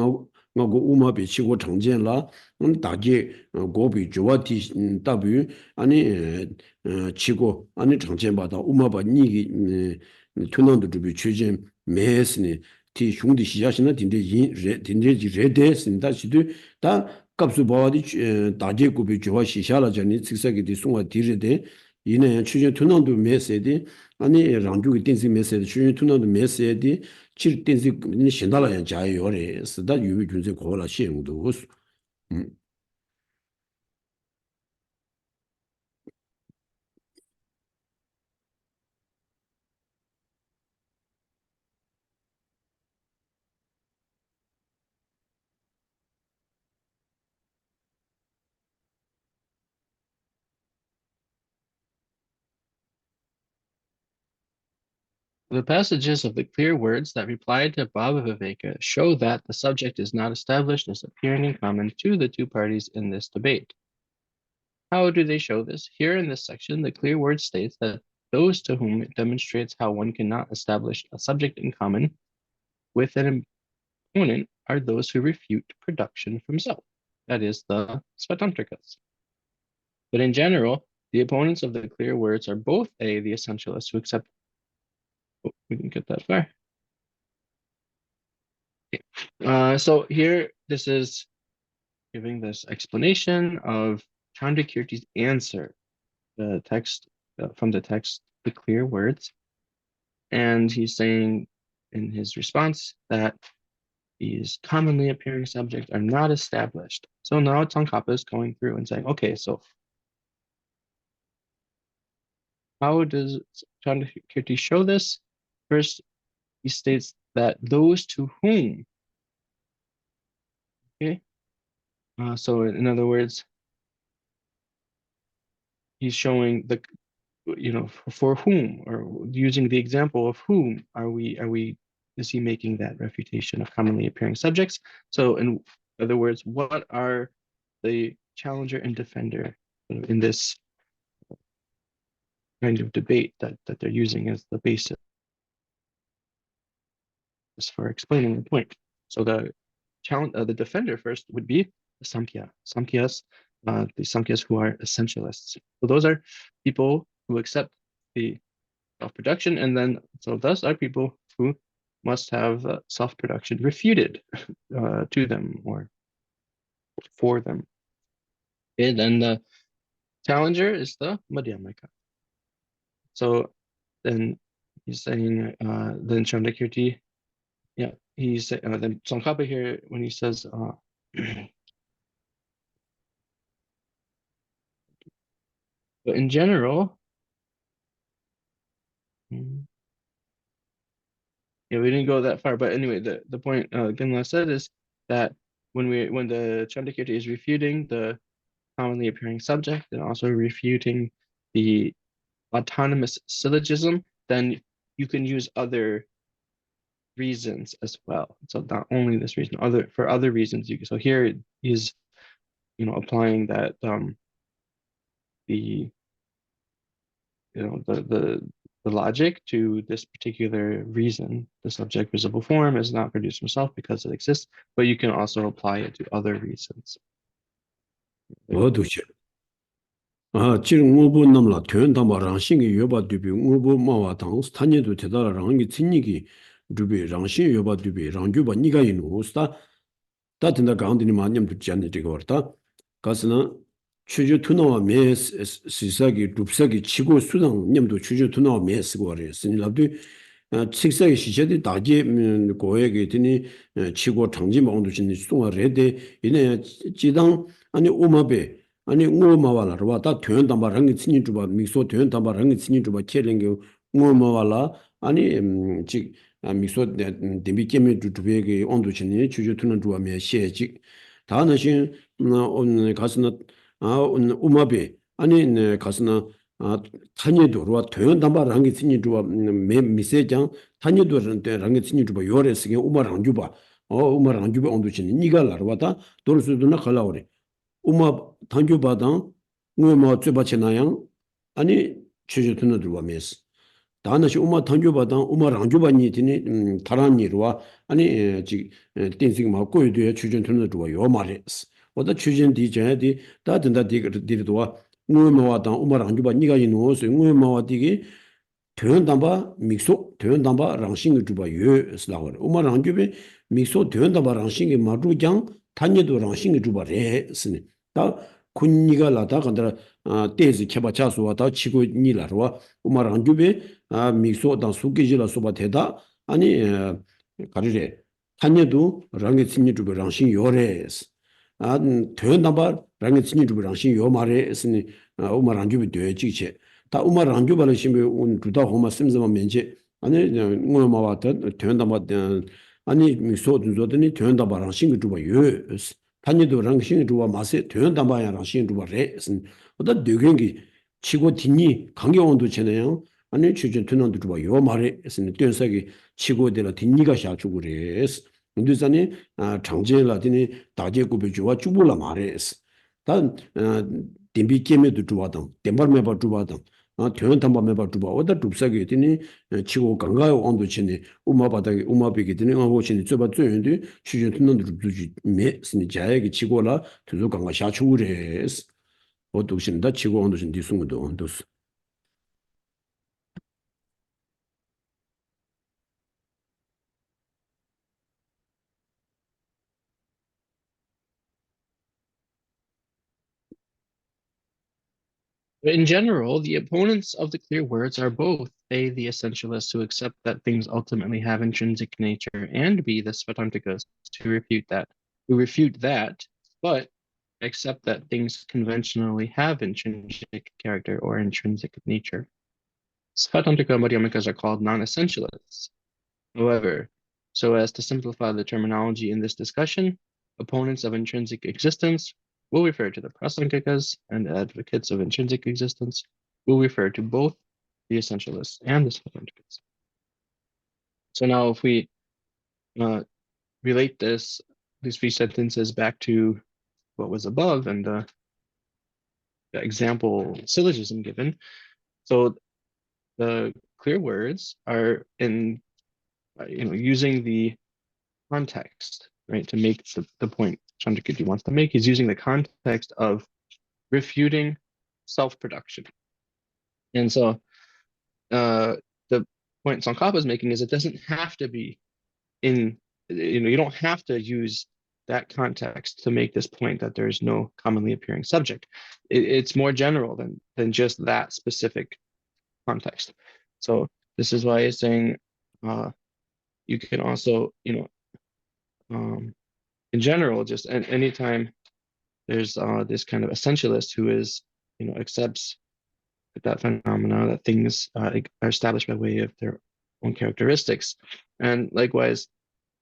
ngāgō ūmā bī chīgō chāngchēn lā anī dāgjē gō bī jōwa tī tābī anī chīgō anī chāngchēn bā tā ūmā bā nī 투난도 주비 최진 매스니 티 흉디 시작이나 딘데 레데스니다 시도 다 값수 바와디 다제급이 좋아 시샤라잖니 직사기 디송아 디르데 이내 최진 투난도 매세디 아니 랑주기 딘시 매세디 최진 투난도 매세디 칠 딘시 신달라야 자요레 스다 유비 준세 고라 시행도 음 The passages of the clear words that reply to Bhava Viveka show that the subject is not established as appearing in common to the two parties in this debate. How do they show this? Here in this section, the clear word states that those to whom it demonstrates how one cannot establish a subject in common with an opponent are those who refute production from self, that is, the Svatantrikas. But in general, the opponents of the clear words are both A, the essentialists who accept. Oh, we didn't get that far. Okay. So here, this is giving this explanation of Chandrakirti's answer, the text from the text, the clear words. And he's saying in his response that these commonly appearing subjects are not established. So now Tsongkhapa is going through and saying, okay, so how does Chandrakirti show this? First, he states that those to whom, okay? So in other words, he's showing the, for whom, or using the example of whom is he making that refutation of commonly appearing subjects? So in other words, what are the challenger and defender in this kind of debate that they're using as the basis for explaining the point? So the defender first would be the Samkhyas, the Samkhyas who are essentialists. So those are people who accept the self-production, and then so thus are people who must have self-production refuted to them or for them. Okay, then the challenger is the Madhyamika. So then he's saying, then Chandrakirti, yeah, he's then Tsongkhapa here when he says, but in general, yeah, we didn't go that far. But anyway, the point Gunla said is that when the Chandrakirti is refuting the commonly appearing subject and also refuting the autonomous syllogism, then you can use other reasons as well. So not only this reason, for other reasons so here he's applying that the logic to this particular reason. The subject visible form is not produced from self because it exists, but you can also apply it to other reasons. 지금 우부 남라 퇴원담바랑 신기 여바 두비 우부 마와 당 스탄예도 대다라랑 이 진니기 두비 랑신 여바 두비 랑주바 니가 이노스다 다든다 강들이 많이 듣지 않는这个 왔다 가스는 추주 투나와 매 시사기 룹사기 치고 수당 님도 추주 투나와 매 쓰고 그랬으니 라도 식사의 시제들이 다게 고액이 되니 치고 장지 먹는 진이 수동아 레데 이내 지당 아니 오마베 아니 ngoma rwa ta tuen tamba rangi tsini chuba mikso tuen tamba rangi tsini chuba chelengi ngoma wala ani chik mikso dembi keme chubye ki ondu chini chuju tunan chuba me xie chik ta na xin kasina umabe ani kasina tanyedo rwa tuen tamba rangi tsini chuba me mise jang tanyedo rangi tsini chuba yore sige uma rangjuba uma rangjuba ondu chini niga la rwa ta dorsu duna khala ore 우마 당규바당 우마 쯔바치나양 아니 취주트는 들어와메스 다나시 우마 당규바당 우마 랑규바니 드니 타란니로와 아니 지 땡싱 마고이드에 취준트는 들어와요 말레스 어다 취준 디제디 다든다 디르도와 우마와당 우마 랑규바 니가 이노스 우마와 디기 되는담바 믹소 되는담바 랑싱이 주바 예스라고 우마 랑규비 믹소 되는담바 랑싱이 마루장 단예도 랑싱이 주바레스니 다 군니가 라다 간다 데지 케바차스와 다 치고 니라와 우마랑 주베 믹소 다 수기지라 소바테다 아니 가르레 탄예도 랑게 친니 주베 랑신 요레스 되는다바 랑게 친니 주베 랑신 요 말레스니 우마랑 주베 되지체 다 우마랑 주바는 심베 운 두다 호마 심즈마 면제 아니 우마와다 되는다바 아니 믹소 준조더니 되는다바 랑신 주바 요스 단위도 랑싱 주와 마세 되는담바야 랑싱 주와 레슨 어다 되겐기 치고 뒷니 강경원도 전에요 아니 주전 되는도 주와 요 말에 했으니 된사기 치고들어 뒷니가 샤주고 그래스 근데서니 장제라더니 다제고베 주와 주불라 말에스 단 dembikimedu 주와당 dembar메바 주와당 되는담바메바 주와 어다 줍사게 되니 치고 강가요 온도 치니 우마바다기 우마비게 되니 어고치니 쩌바 쩌연데 취준 듣는 주지 메 스니 자야기 치고라 두조 강가 샤추레스 어도신다 치고 온도 신 디숭도 온도스 In general, the opponents of the clear words are both A, the essentialists who accept that things ultimately have intrinsic nature, and B, the Svatantikas who refute that, but accept that things conventionally have intrinsic character or intrinsic nature. Svatantika Madhyamikas are called non-essentialists. However, so as to simplify the terminology in this discussion, opponents of intrinsic existence will refer to the Prasangikas, and advocates of intrinsic existence will refer to both the essentialists and the Svatantikas. So now if we relate these three sentences back to what was above and the example syllogism given, so the clear words are in using the context, right, to make the point Chandrakirti wants to make. He's using the context of refuting self-production. And so the point Tsongkhapa is making is it doesn't have to be in, you don't have to use that context to make this point that there is no commonly appearing subject. It's more general than just that specific context. So this is why he's saying you can also, in general, just anytime there's this kind of essentialist who is, accepts that phenomena, that things are established by way of their own characteristics, and likewise,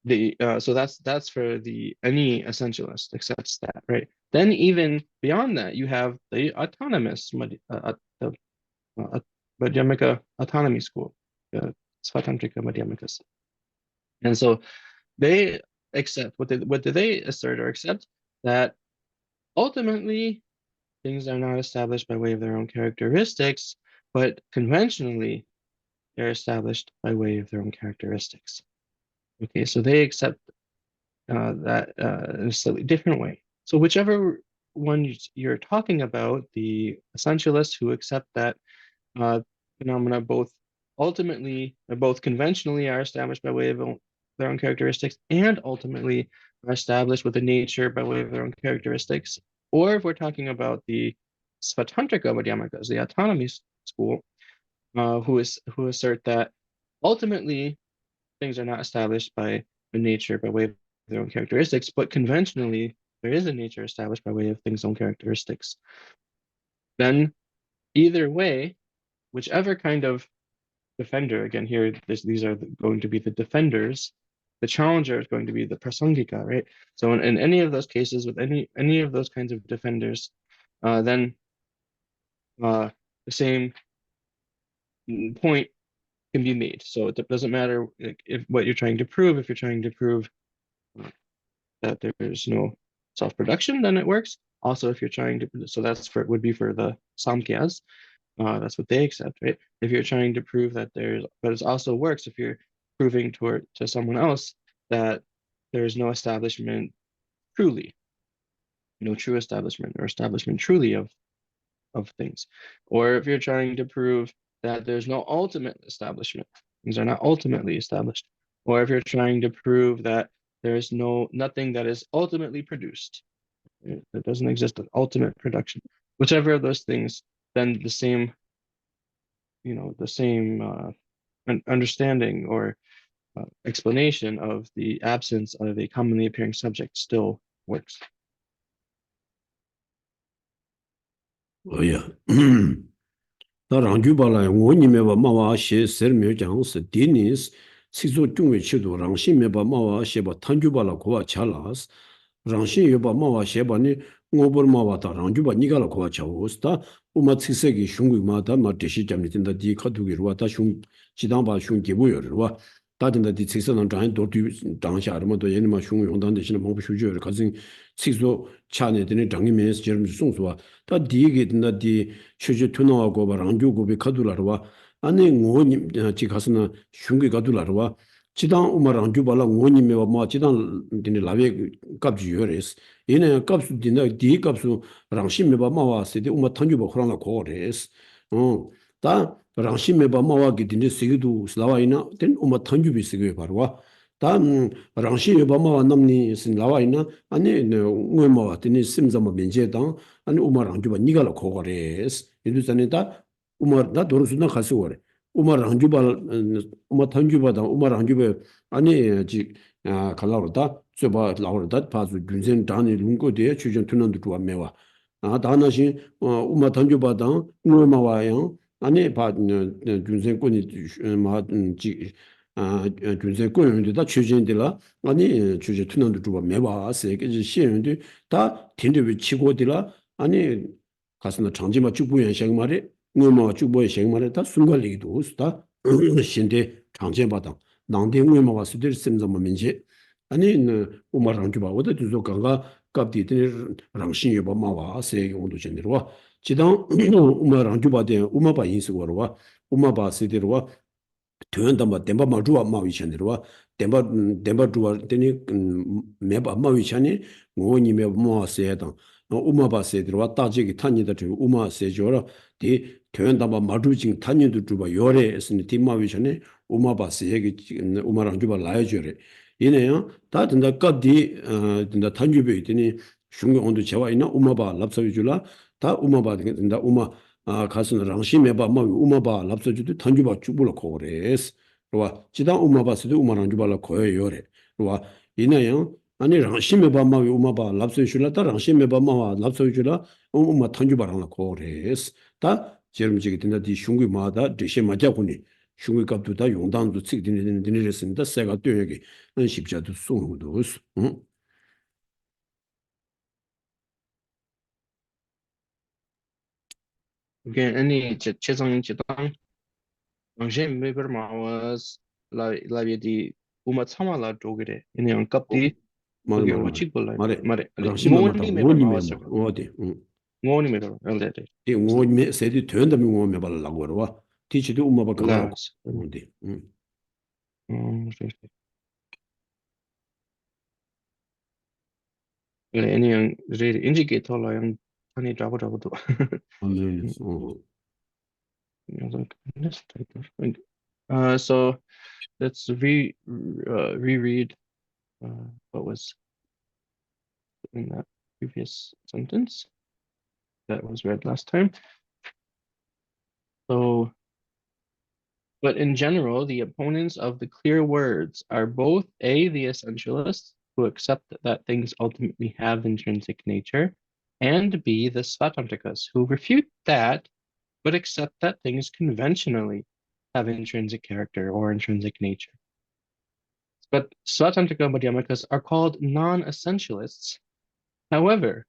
so that's for any essentialist accepts that, right? Then even beyond that, you have the autonomous the Madhyamika autonomy school, the Svatantrika Madhyamikas, and so they accept what do they assert or accept that ultimately things are not established by way of their own characteristics, but conventionally they're established by way of their own characteristics. Okay, so they accept that in a slightly different way. So whichever one you're talking about, the essentialists who accept that phenomena both conventionally are established by way of their own characteristics and ultimately are established with the nature by way of their own characteristics. Or if we're talking about the Svatantrika Madhyamikas, the autonomy school, who assert that ultimately things are not established by the nature by way of their own characteristics, but conventionally there is a nature established by way of things' own characteristics, then either way, whichever kind of defender, again, here, these are going to be the defenders. The challenger is going to be the prasangika, right? So in any of those cases, with any of those kinds of defenders, then the same point can be made. So it doesn't matter if what you're trying to prove. If you're trying to prove that there's no self-production, then it works. Also, if you're trying to, so that's for would be for the samkhyas. That's what they accept, right? If you're trying to prove that but it also works if you're proving to someone else that there's no establishment truly, no true establishment or establishment truly of things. Or if you're trying to prove that there's no ultimate establishment, things are not ultimately established. Or if you're trying to prove that there's nothing that is ultimately produced, there doesn't exist an ultimate production. Whichever of those things, then the same understanding or explanation of the absence of a commonly appearing subject still works. Oh yeah. 다 랑주발라 원님에바 마와 시 세르며 장스 디니스 시조 중외 치도 랑심에바 마와 시바 탄주발라 고와 잘라스 랑신 여바 마와 시바니 ngobar mawa ta rangjuba nigala kuwa chawos ta uma tsiksegi shungu maata ma deshi jamni tinda di kadugi rwa ta shung jidangba shung gibu yor rwa ta tinda di tsiksa nang zhangi dordu zhangxia rima do yani ma shung yongdang deshina mongbu shuju yor kasi tsikso chane dine zhangi mensi jerim sungswa ta digi tinda di shuju tunawa goba rangju gobi kadula rwa ane ngo ji kasina shungi kadula rwa 지당 우마랑 주발라 원님에와 뭐 지당 근데 라베 값이 요레스 얘네 값수 디나 디 값수 랑심메바 마와세데 우마 탄주바 호랑나 고레스 어다 랑심메바 마와기 딘데 세기도 슬라와이나 된 우마 탄주비 세게 바로와 다 랑심메바 마와 남니 신 라와이나 아니 우마와 딘데 심자마 면제당 아니 우마랑 주바 니가라 고레스 이두산에다 우마 나 도르스나 가서 오래 우마를 한 주발 우마 탄주바다 우마를 한 주베 아니 지 갈라로다 쇠바 라오르다 파주 군센 단이 룽고데 추전 투난도 좋아 메와 다나신 우마 탄주바다 우마와요 아니 바 군센권이 마지 군센권인데 다 추전들라 아니 추전 투난도 좋아 메와 세게 시행인데 다 딘데 치고들라 아니 가서나 장지마 주부연 생 말이我们就不行嘛的，他送过来都是他现在常见吧的，当地我们话是的，什么明显，你呢，我马上就把我的就是说刚刚搞的让新月把马话是我都见的话，其当我马上就把的，我们把意思过了话，我们把是的话。토연담바 덴바 마주와 마위찬데로와 덴바 주와 데니 메바 마위찬이 고니메 모아세다 우마바세드로와 따지기 탄니다 주 우마세조라 디 토연담바 마주징 탄니도 주바 요레스니 디마위찬이 우마바세 얘기 우마랑 주바 라야죠레 이네요 다 된다 깝디 된다 탄주베 있더니 중경 온도 제와 있나 우마바 랍사위줄라 다 우마바 된다 우마 가슴 랑심에바 뭐 우마바 랍서주도 탄주바 주불로 코레스 로와 지단 우마바스도 우마랑 주발라 코요요레 로와 이나요 아니 랑심에바 뭐 우마바 랍서주라 랑심에바 뭐 랍서주라 우마 탄주바랑 코레스 다 제름지게 된다 디 슝구마다 디시 맞자군이 슝구 값도 다 용단도 찍디는 되는데 세가 뛰어게 십자도 송도스 Again, any 최종 지당 당신 메버마와스 라비디 우마 참아라 조그레 그냥 값디 거기 말말 오치골라 말에 말에 랑심만 맞다 모니 원님에 메버마와스 어디 모니 메버 알레데 이 원님에 세디 되는다면 원님에 발라고 그러와 티치도 엄마가 가라고 라스 어디 그래 그냥 레 인디케이터라 양 아니 잡아도 아멘 So let's reread what was in that previous sentence that was read last time. So, but in general, the opponents of the clear words are both A, the essentialists, who accept that things ultimately have intrinsic nature, and B, the Svatantrikas, who refute that, but accept that things conventionally have intrinsic character or intrinsic nature. But Svatantrika Madhyamikas are called non-essentialists. However,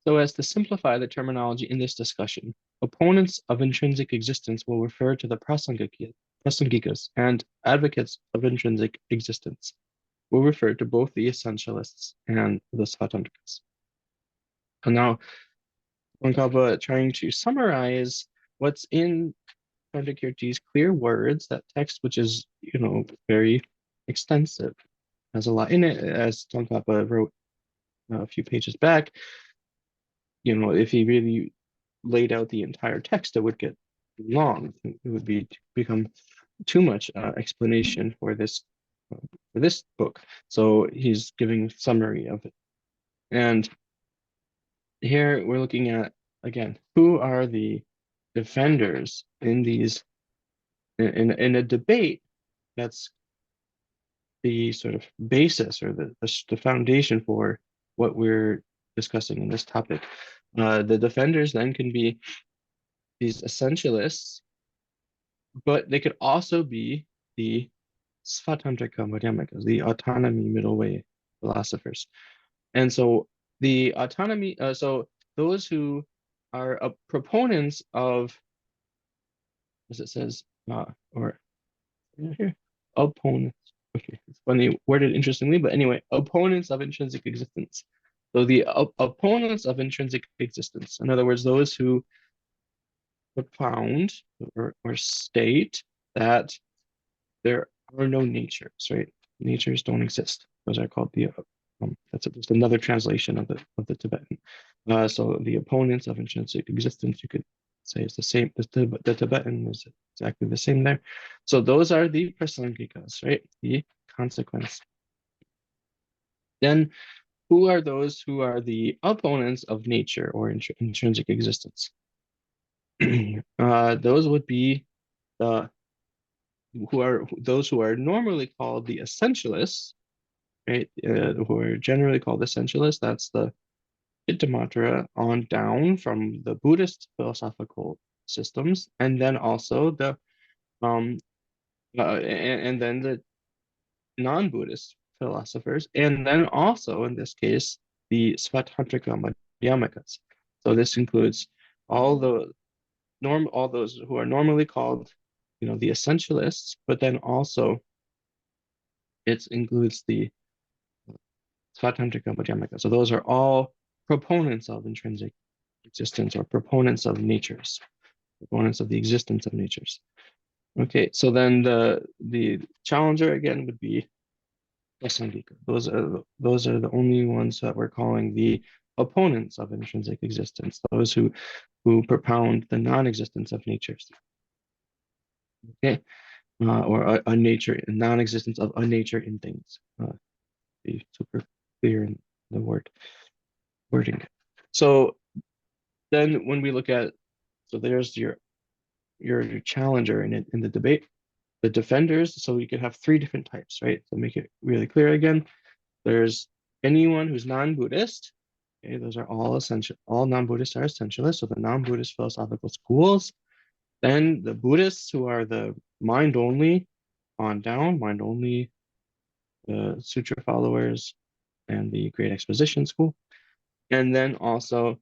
so as to simplify the terminology in this discussion, opponents of intrinsic existence will refer to the Prasangikas, and advocates of intrinsic existence will refer to both the essentialists and the Svatantrikas. And now, Pankava trying to summarize what's in Chandrakirti's clear words, that text, which is, very extensive, has a lot in it, as Tsongkhapa wrote a few pages back. If he really laid out the entire text, it would get long. It would become too much explanation for this book. So he's giving a summary of it. And here we're looking at, again, who are the defenders in a debate that's the sort of basis or the foundation for what we're discussing in this topic. The defenders then can be these essentialists, but they could also be the Svatantrika Madhyamikas, the autonomy middle way philosophers. And so the autonomy, so those who are proponents of, as it says, or here, opponents. Okay, it's funny worded interestingly, but anyway, opponents of intrinsic existence. So the opponents of intrinsic existence, in other words, those who propound or state that there are no natures, right? Natures don't exist. Those are called the that's just another translation of the Tibetan. So the opponents of intrinsic existence, you could say, is the same. The Tibetan is exactly the same there. So those are the prasangikas, right? The consequence. Then, who are those who are the opponents of nature or intrinsic existence? Those would be the those who are normally called the essentialists, right? Who are generally called essentialists. That's the Chittamatra on down from the Buddhist philosophical systems, and then also and then the non-Buddhist philosophers, and then also in this case the Svatantrika Madhyamikas. So this includes all those who are normally called, the essentialists, but then also it includes the Svatantrika Madhyamika. So those are all proponents of intrinsic existence or proponents of natures, proponents of the existence of natures. Okay, so then the challenger again would be Prasangika. Those are the only ones that we're calling the opponents of intrinsic existence, those who propound the non-existence of natures. Okay, or a nature, non-existence of a nature in things. Be super clear in the wording. So then when we look at, so there's your challenger in the debate, the defenders. So you could have three different types, right? So make it really clear again. There's anyone who's non-Buddhist. Okay, those are all essential. All non-Buddhists are essentialists. So the non-Buddhist philosophical schools. Then the Buddhists, who are the mind only on down, mind only, the sutra followers, and the Great Exposition School. And then also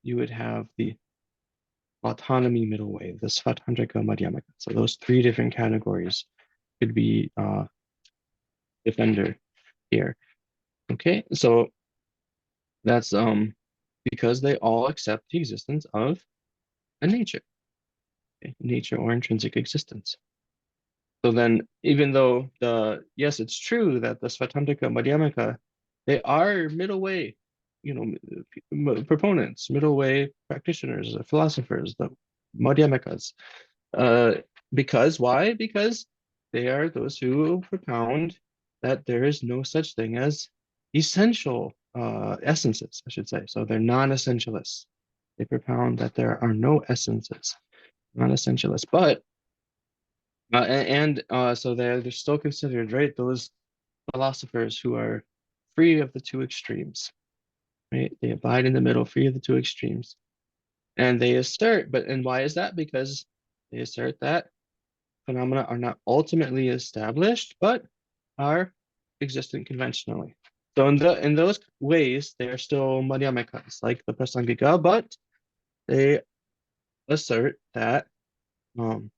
you would have the autonomy middle way, the Svatantrika Madhyamika. So those three different categories could be defender here. Okay, so that's because they all accept the existence of a nature, okay? Nature or intrinsic existence. So then, even though yes, it's true that the Svatantrika Madhyamika, they are middle way, proponents, middle way practitioners, philosophers, the Madhyamikas. Because why? Because they are those who propound that there is no such thing as essential essences, I should say. So they're non-essentialists. They propound that there are no essences, non-essentialists. But so they're still considered, right, those philosophers who are free of the two extremes, right? They abide in the middle, free of the two extremes. And they assert, and why is that? Because they assert that phenomena are not ultimately established, but are existent conventionally. So in those ways, they are still madhyamikas, like the prasangika, but they assert that um,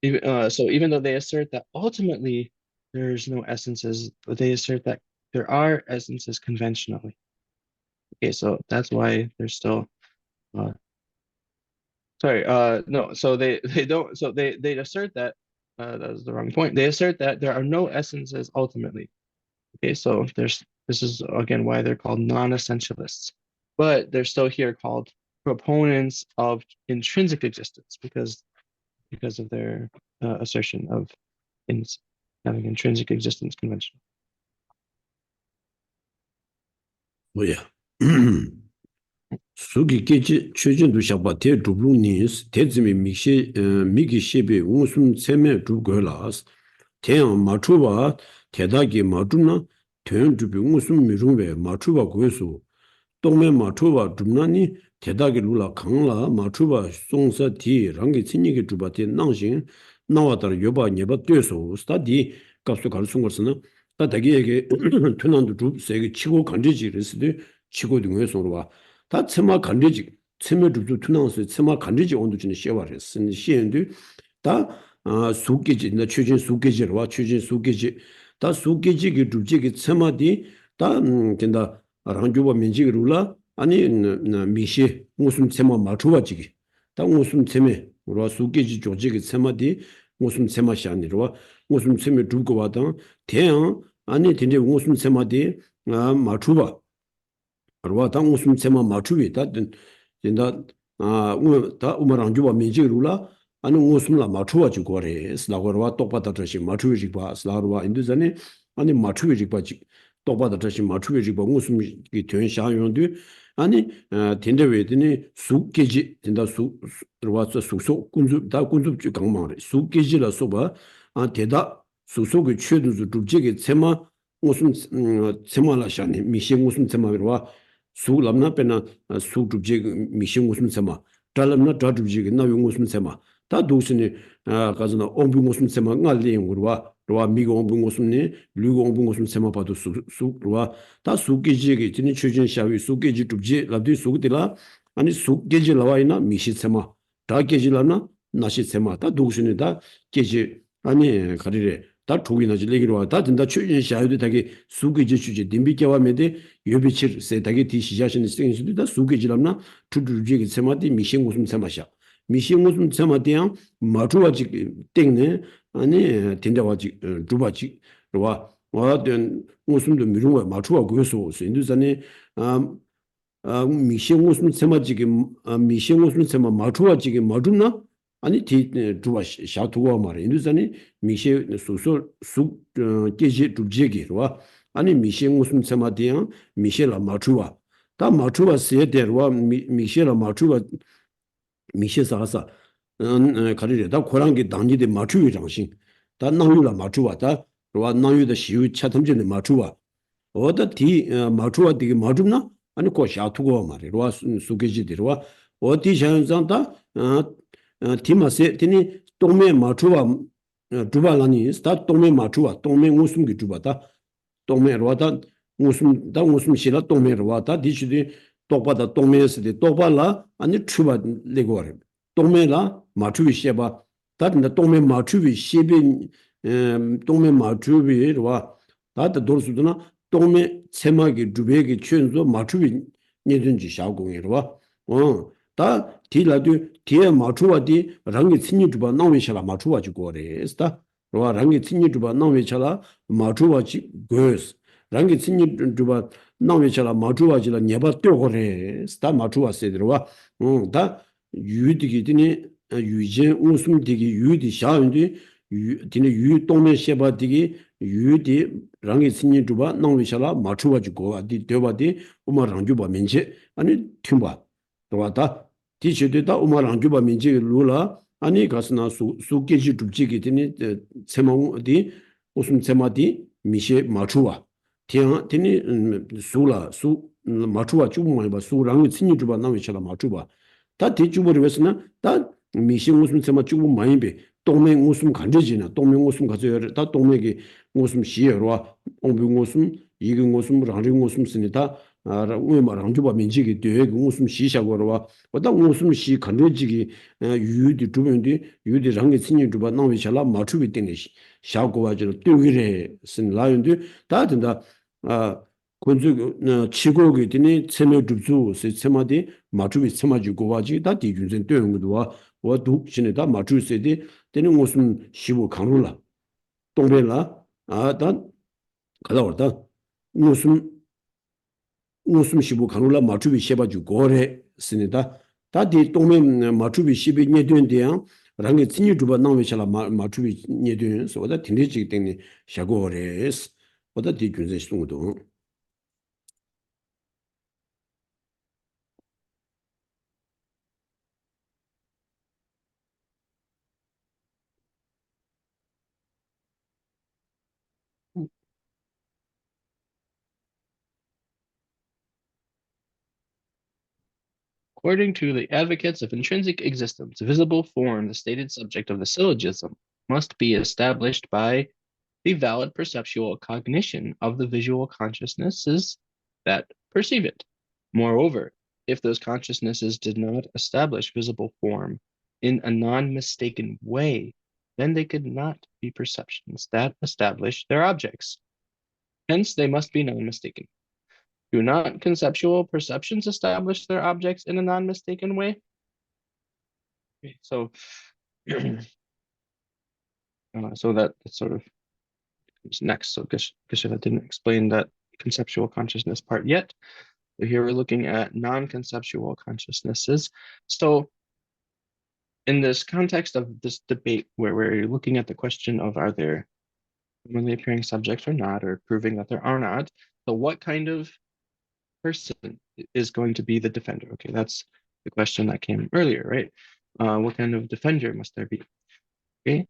even though they assert that ultimately there's no essences, but they assert that there are essences conventionally. Okay, so that's why there's still uh, sorry, no, so they don't, so they assert that that was the wrong point. They assert that there are no essences ultimately. Okay, so this is again why they're called non-essentialists, but they're still here called proponents of intrinsic existence because of their assertion of things having intrinsic existence convention. 뭐야? 수기 깨지 최전도 샤바 대 두블루니스 대즈미 미기 셰베 우숨 세메 두고라스 태양 마추바 대다기 마두나 태양 주비 우숨 미rum베 마추바 고에서 동메 마추바 둠나니 대다기 룰라 강라 마추바 송사 디 랑기 친니게 주바테 낭신 나와다 요바 녀바 되서 스타디 값수 갈sun 것은 다다기에게 tunan도 주 세게 치고 간지지르스데 치고 등에서로 와 다 tsima 간리지 tsima 줍주 투나서 tsima 간리지 온도 진에 쉐와를 쓴 시엔도 다 수계지 나 추진 수계지와 추진 수계지 다 수계지기 줍지기 ts마디 다 된다 랑주바 민지루라 아니 미시 무슨 ts마 맞추어지기 다 무슨 ts메 우리와 수계지 조직이 ts마디 무슨 ts마샤니로 무슨 ts메 두고 와다 대양 아니 된데 무슨 ts마디 맞추어 arwa ta ngusum tsema machuwi ta dinda ta umarang juba minjig rula anu ngusum la machuwa ji gore sla gorwa tokpa ta trashi machuwi jikpa sla arwa indu zane ani machuwi jikpa tokpa ta trashi machuwi jikpa ngusum ki tuyan sha yondu ani tindawe dini suk geji dinda arwa sukso kunzub ta kunzub ju gangma re suk geji la soba deda sukso ki chudunzu dubjegi tsema ngusum tsema la shani mishi ngusum tsema irwa 수 람나 페나 수 줍제 미싱 무슨 세마 달람나 다 줍제 나 무슨 세마 다 도스니 가즈나 옹부 무슨 세마 ngal리 ngurwa 로 미고 옹부 무슨니 류고 옹부 무슨 세마 봐도 수로와 다 수기지게 진이 추진 샤위 수기지 줍제 라디 수기들라 아니 수기지 라와이나 미시 세마 다 게지라나 나시 세마 다 도스니 다 게지 아니 가리레 다 조기나지 얘기로 와다 된다 추진 샤유도 되게 수기지 주제 님비께와 메데 요비치 세다게 디시자신 생수도 다 수기지람나 투두지게 세마디 미싱 무슨 세마샤 미싱 무슨 세마디야 마투와지 땡네 아니 된다와지 두바지 와 와된 무슨도 미루와 마투와 그래서 인도산에 미싱 무슨 세마지게 미싱 무슨 세마 마투와지게 마두나 아니 디 두바 샤투와 말에 인도산에 미시 소소 수 계지 두지게와 아니 미시 무슨 세마디야 미시라 마투와 다 마투와 세데와 미시라 마투와 미시사사 가리레 다 고랑게 당지데 마투위 장신 다 나유라 마투와 다 로와 나유의 시유 차탐전의 마투와 어디 디 마투와 디게 마투나 아니 고 샤투고 말이 로와 수계지디로와 어디 샤연상다 디마세 디니 동메 마투와 두발라니 스타 동메 마투와 동메 무슨기 두바다 동메로다 무슨 시라 동메로다 디치디 똑바다 동메스디 똑발라 아니 추바 레고레 동메라 마추비 셰바 다른데 동메 마추비 셰비 동메 마추비와 다들 돌수도나 동메 세마기 두베기 춘조 마추비 니든지 샤공이로와 다 디라도 디에 마추와디 랑기 친니 두바 나오미샤라 마추와지 고레스다 로와 랑기 친니 두바 나오미샤라 마추와지 고스 랑기 친니 두바 나오미샤라 마추와지라 녀바 떼고레 스타 마추와세드로와 다 유디기드니 유제 우숨디기 유디 샤운디 디네 유 동메 셰바디기 유디 랑기 친니 두바 나오미샤라 마추와지 고아디 되바디 우마랑주바 민체 아니 튠바 도와다 디치드다 우마랑주바 민체 루라 아니 가스나 수계지 줍지기 디니 세마디 우숨 세마디 미셰 마추와 티앙 티니 수라 수 마추와 주문만 봐 수랑 친이 주바 나위쳐라 마추바 다 뒤주버리 왜서나 다 미시 무슨 세마 주문 많이 배 동맹 무슨 간저지나 동맹 무슨 가져야 다 동맹이 무슨 시여와 동맹 무슨 이근 무슨 라는 무슨 쓰니다 아 왜말 주바 민지기 되게 무슨 시샤고로와 어다 무슨 시 간저지기 유디 주변디 유디 랑게 친이 주바 나위쳐라 마추비 땡시 샤고와지로 뛰기래 쓴 라인데 다 된다 아 군주 치고기 되니 세며 줍주 세마디 마주비 세마지 고와지 다 디준전 되는 것도 와 독신에 다 마주세디 되는 무슨 시부 강루라 동배라 아단 가다 왔다 무슨 시부 강루라 마주비 셰바주 고래 쓰니다 다디 동면 마주비 시비 녀된대야 랑게 친이 주바 나오면서 마주비 녀된서 어다 딘디지 때문에 샤고레스 어다 디준전 시동도 According to the advocates of intrinsic existence, visible form, the stated subject of the syllogism, must be established by the valid perceptual cognition of the visual consciousnesses that perceive it. Moreover, if those consciousnesses did not establish visible form in a non-mistaken way, then they could not be perceptions that establish their objects. Hence, they must be non-mistaken. Do not conceptual perceptions establish their objects in a non-mistaken way? Okay, so, so that sort of comes next. So Geshe didn't explain that conceptual consciousness part yet. So here we're looking at non-conceptual consciousnesses. So in this context of this debate where we're looking at the question of are there commonly appearing subjects or not, or proving that there are not, so what kind of person is going to be the defender? Okay, that's the question that came earlier, right? What kind of defender must there be? Okay,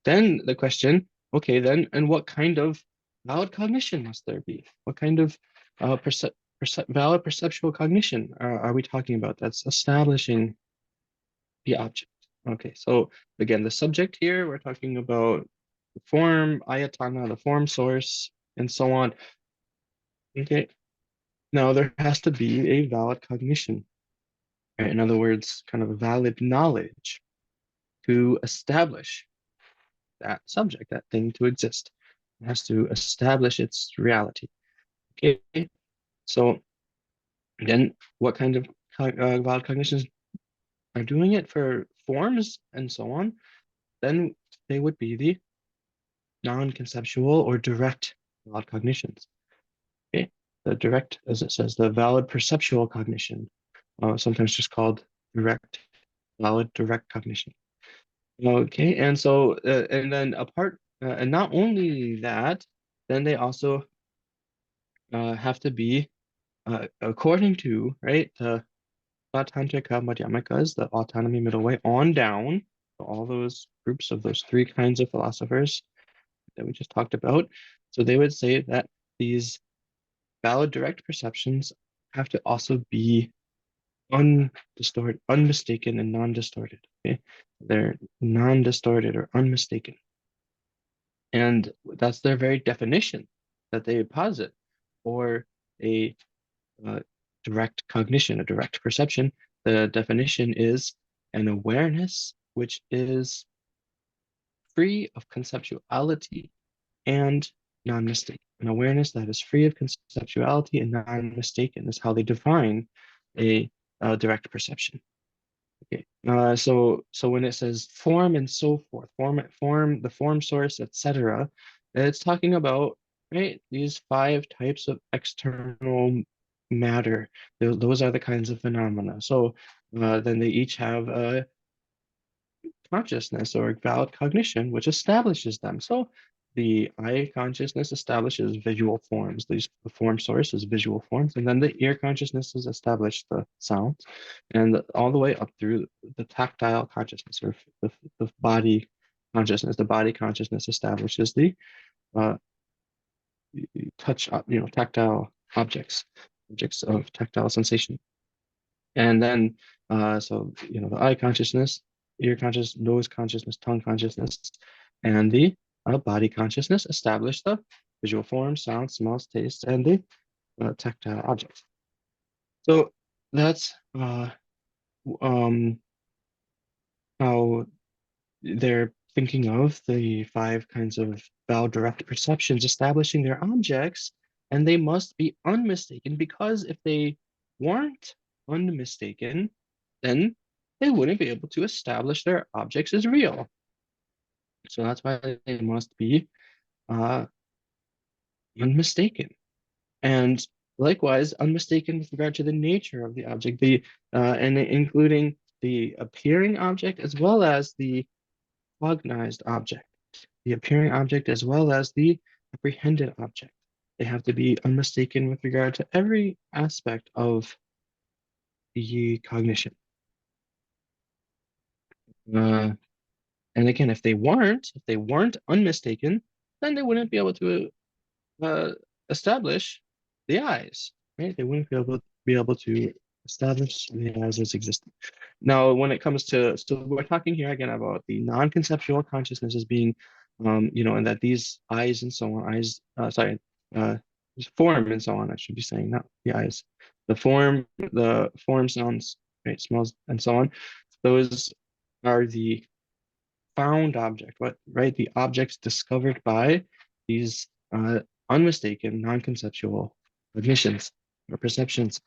then the question, okay, then, and what kind of valid cognition must there be? What kind of valid perceptual cognition are we talking about that's establishing the object? Okay, so again, the subject here, we're talking about the form, ayatana, the form source, and so on. Okay, now there has to be a valid cognition, right? In other words, kind of a valid knowledge to establish that subject, that thing to exist. It has to establish its reality. Okay, so then what kind of valid cognitions are doing it for forms and so on? Then they would be the non-conceptual or direct valid cognitions. Okay, the direct, as it says, the valid perceptual cognition, sometimes just called valid direct cognition. Okay, and so, and then and not only that, then they also have to be, according to, right, the Tantrika Madhyamikas, the autonomy middle way, on down, so all those groups of those three kinds of philosophers that we just talked about. So they would say that these valid direct perceptions have to also be undistorted, unmistaken, and non-distorted. Okay, they're non-distorted or unmistaken, and that's their very definition that they posit for a direct cognition, a direct perception. The definition is an awareness which is free of conceptuality and non-mistaken. An awareness that is free of conceptuality and non-mistaken is how they define a direct perception. Okay, so when it says form and so forth, the form source, etc., it's talking about, right, these 5 types of external matter. Those are the kinds of phenomena. So then they each have a consciousness or valid cognition, which establishes them. So the eye consciousness establishes visual forms. The form source is visual forms, and then the ear consciousness establish the sounds, and all the way up through the tactile consciousness or the body consciousness. The body consciousness establishes the touch, tactile objects, objects of tactile sensation. And then, so, the eye consciousness, ear consciousness, nose consciousness, tongue consciousness, and the body consciousness establish the visual form, sound, smells, taste, and the tactile objects. So that's how they're thinking of the 5 kinds of vowed direct perceptions establishing their objects, and they must be unmistaken, because if they weren't unmistaken, then they wouldn't be able to establish their objects as real. So that's why they must be unmistaken. And likewise, unmistaken with regard to the nature of the object, and including the appearing object as well as the cognized object, the appearing object as well as the apprehended object. They have to be unmistaken with regard to every aspect of the cognition. And again, if they weren't unmistaken, then they wouldn't be able to establish the eyes, right? They wouldn't be able to establish the eyes as existing. Now, when it comes to, so we're talking here again about the non-conceptual consciousness as being, and that these eyes and so on, form and so on, I should be saying, not the eyes, the form, sounds, right, smells, and so on. Those are the found object, right? The objects discovered by these unmistaken, non-conceptual cognitions or perceptions.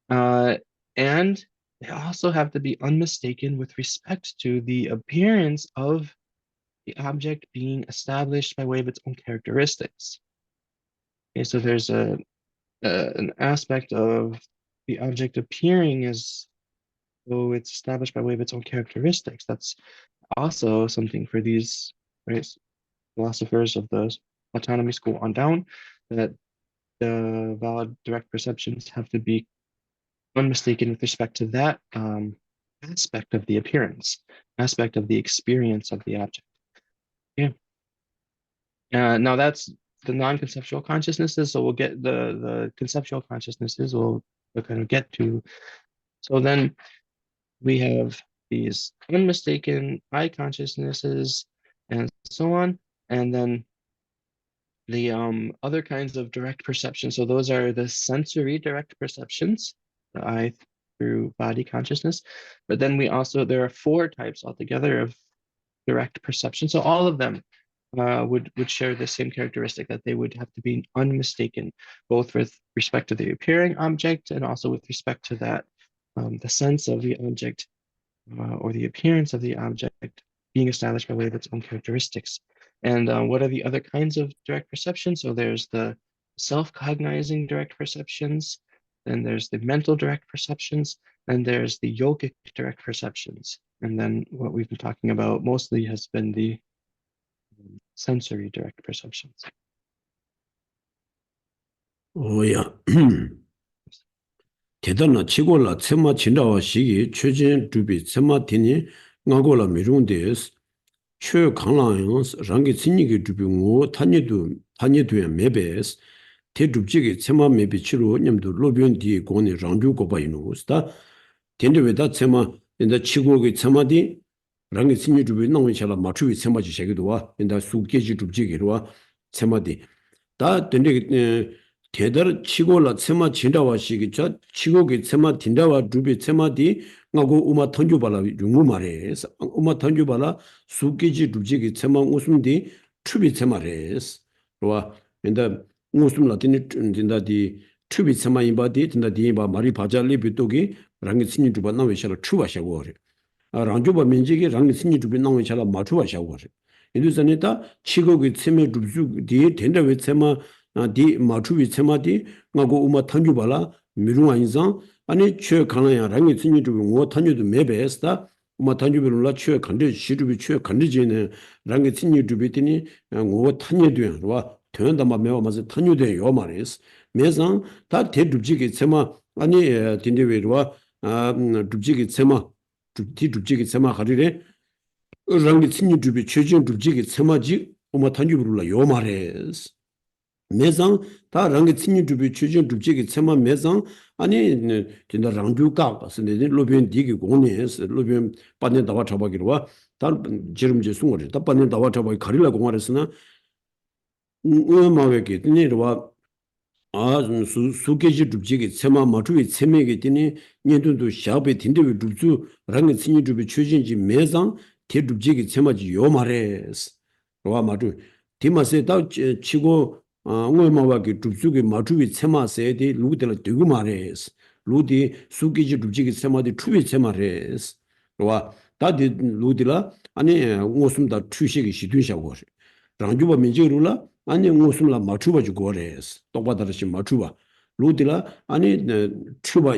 And they also have to be unmistaken with respect to the appearance of the object being established by way of its own characteristics. Okay, so there's an aspect of the object appearing as though it's established by way of its own characteristics. That's also something for these, right, philosophers of the autonomy school on down, that the valid direct perceptions have to be unmistaken with respect to that aspect of the appearance, aspect of the experience of the object. Yeah. Now that's the non-conceptual consciousnesses. So we'll get the conceptual consciousnesses. We'll kind of get to. So then we have these unmistaken eye consciousnesses and so on, and then the other kinds of direct perception. So those are the sensory direct perceptions, the eye through body consciousness. But then there are 4 types altogether of direct perception. So all of them would share the same characteristic, that they would have to be unmistaken, both with respect to the appearing object and also with respect to that the sense of the object or the appearance of the object being established by way of its own characteristics. And what are the other kinds of direct perception? So there's the self-cognizing direct perceptions, then there's the mental direct perceptions, and there's the yogic direct perceptions. And then what we've been talking about mostly has been the sensory direct perceptions. 오야. 대단한 치고라 tsema 진다와 시기 최진 두비 tsema 티니 ngagola 미룬데스 최 강랑스 랑게 진이게 두비 고 타니도야 메베스 대두직이 tsema 메비 치로 냠도 로비온 디 고니 랑주 고바이노스다 텐데베다 tsema 인다 치고게 tsema디 랑게 진이 두비 나오샤라 마추비 tsema지 셰기도와 인다 수케지 두직이로와 tsema디 다 텐데 대다르 치고라 tsema 진다와 시기자 치고게 tsema 딘다와 두비 tsema디 nga고 우마 던주발라 융무 말에서 우마 던주발라 수케지 두직이 tsema 웃음디 추비 tsema레스 로와 인다 웃음 라틴이 딘다디 추비 tsema 임바디 딘다디 바 마리 바잘리 비토기 랑게 신이 두바 나웨샤라 추바샤고레 랑주바 민지기 랑게 신이 두비 나웨샤라 마추바샤고레 인도산이다 치고게 tsema 두주 디 딘다웨 tsema 디 마추비 tsema디 nga고 우마 던주발라 미룽아 인상 아니 최 강나야 랑게 신이 두비 고 던주도 메베스다 우마 던주비룰라 최 간데 시두비 최 간데지네 랑게 신이 두비티니 고 탄여도야 tööntämä meomaze tanyude yo maris mezang ta te dubjigi tsema ani tindewerwa dubjigi tsema dubjigi tsema harire rangi tsinyi dubi chojin dubjigi tsema ji uma tanyuburula yo maris 매상 다 랑게 친구 주비 추진 주지기 체마 매상 아니 진짜 랑주 각 선데 로변 디기 공원에서 로변 빠네 다와 잡아기로 와다 지름지 숭어리 다 빠네 다와 잡아기 가릴라 공원에서나 마웨게 니르와 아 수계지 주지기 체마 마주이 체메게 되니 년도도 샤베 딘데비 주주 랑게 친구 주비 추진지 매상 대 주지기 체마지 요 말에스 와 마주 디마세 다 치고 ngoi 줍수기 마주비 체마세디 루데라 되고 말레스 루디 수기지 줍지기 체마디 추비 체마레스 와 다디 루디라 아니 ngosum다 추식이 시드샤고 랑주바 민지루라 아니 ngosum라 마추바 주고레스 똑바다르시 마추바 루디라 아니 추바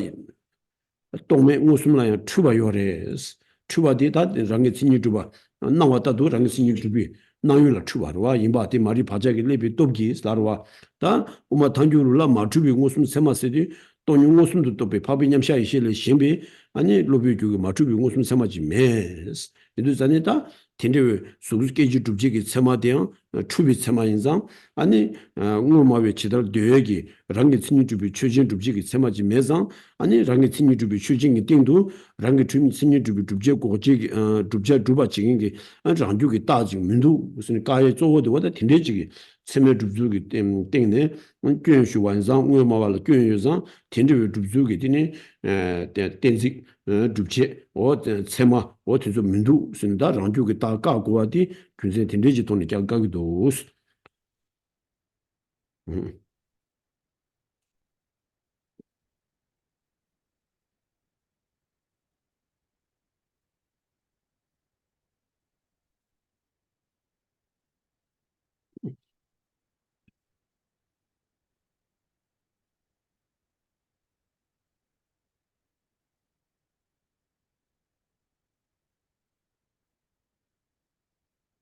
동매 무슨라야 추바 요레스 추바디 다 랑게 친이 주바 나와다도 랑게 친이 주비 나유라 추바와 임바디 마리 바자기 레비 돕기 스라와 다 우마 단주루라 마추비 무슨 세마세디 돈유 무슨도 또비 파비냠샤 이실레 신비 아니 로비 주기 마추비 무슨 세마지 메스 이도 자니다 텐데 수르케지 줍지기 세마디앙 추비 세마인상 아니 우마베 치달 되기 랑게 친이 주비 추진 줍지기 세마지 메상 아니 랑게 친이 주비 추진이 띵도 랑게 친이 주비 줍제 고지 줍제 주바 지긴게 랑주기 다지 민도 무슨 가에 쪼고도 와다 텐데지기 세메 줍주기 땡네 괜슈 완상 우마발로 괜유상 텐데 줍주기 되니 땡지 줍제 어 세마 어디서 민도 쓴다 랑주기 다 가고와디 군세 텐데지 돈이 장가기도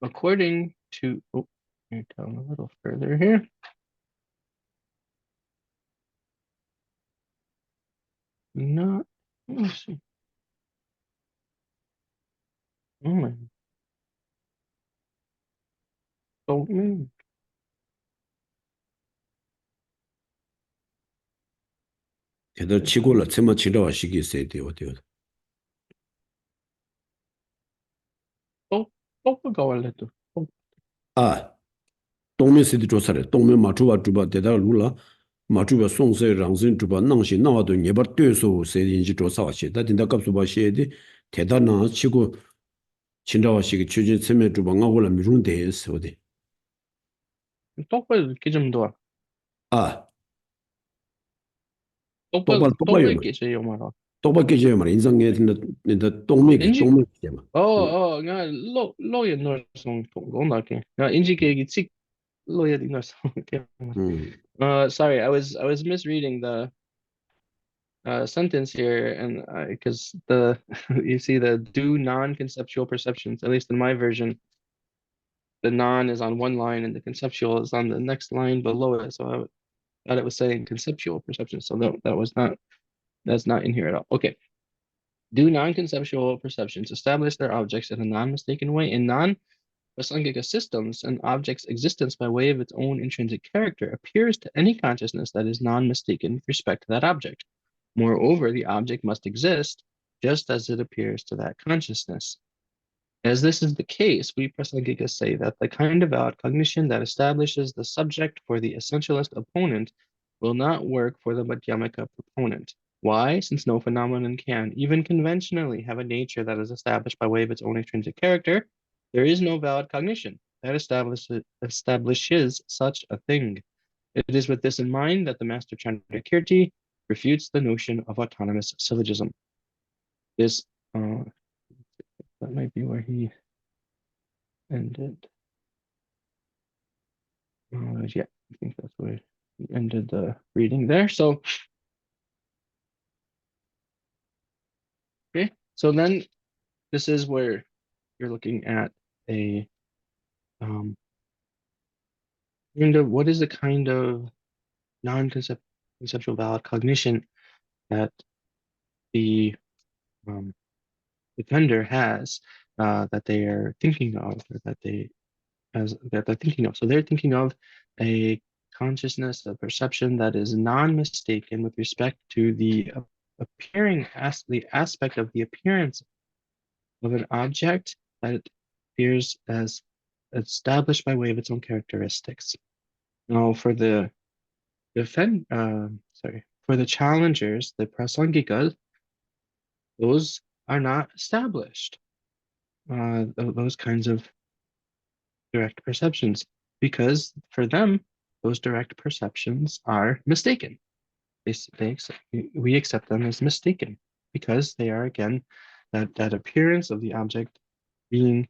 According to, oh, let me down a little further here. Not, let's see. Oh my, oh man. 대다 치고라 세마 치러와 시기 있어야 돼요 어디요 Oh, oh, 가war레도. Oh, 아 동면세디 조사래 동면 마주바 주바 대다 루라 마주바 송세 랑신 주바 낭시 나와도 예바 뛰어서 세인지 조사와시 다 된다 값수바 시에디 대단나 치고 진짜와시기 추진 세메 주바 나고라 미룬데스 어디 똑바로 기좀 도와. 아 똑바로, 똑바요 똑바로 기지 요마라. 똑바게 제 말 인상에 된다 동맥이 인지, 동맥이 말 nga lo ye nor song tong na ke. Nga inji ke gi tsik lo ye di nor song ke. Sorry, I was misreading the sentence here, and because the you see the do non-conceptual perceptions, at least in my version, the non is on one line and the conceptual is on the next line below it. So I thought it was saying conceptual perception. So that's not in here at all. Okay. Do non-conceptual perceptions establish their objects in a non-mistaken way? In non-Prasangika systems, an object's existence by way of its own intrinsic character appears to any consciousness that is non-mistaken with respect to that object. Moreover, the object must exist just as it appears to that consciousness. As this is the case, we Prasangikas say that the kind of valid cognition that establishes the subject for the essentialist opponent will not work for the Madhyamaka proponent. Why? Since no phenomenon can, even conventionally, have a nature that is established by way of its own intrinsic character, there is no valid cognition that establishes such a thing. It is with this in mind that the master Chandrakirti refutes the notion of autonomous syllogism. This that might be where he ended. Yeah, I think that's where he ended the reading there. So, okay, so then this is where you're looking at a kind of what is the kind of non-conceptual valid cognition that the defender has that they are thinking of, or that they're thinking of. So they're thinking of a consciousness, a perception that is non-mistaken with respect to the the aspect of the appearance of an object that appears as established by way of its own characteristics. Now, for the for the challengers, the prasangika, those are not established. Those kinds of direct perceptions, because for them, those direct perceptions are mistaken. We accept them as mistaken because they are, again, that appearance of the object being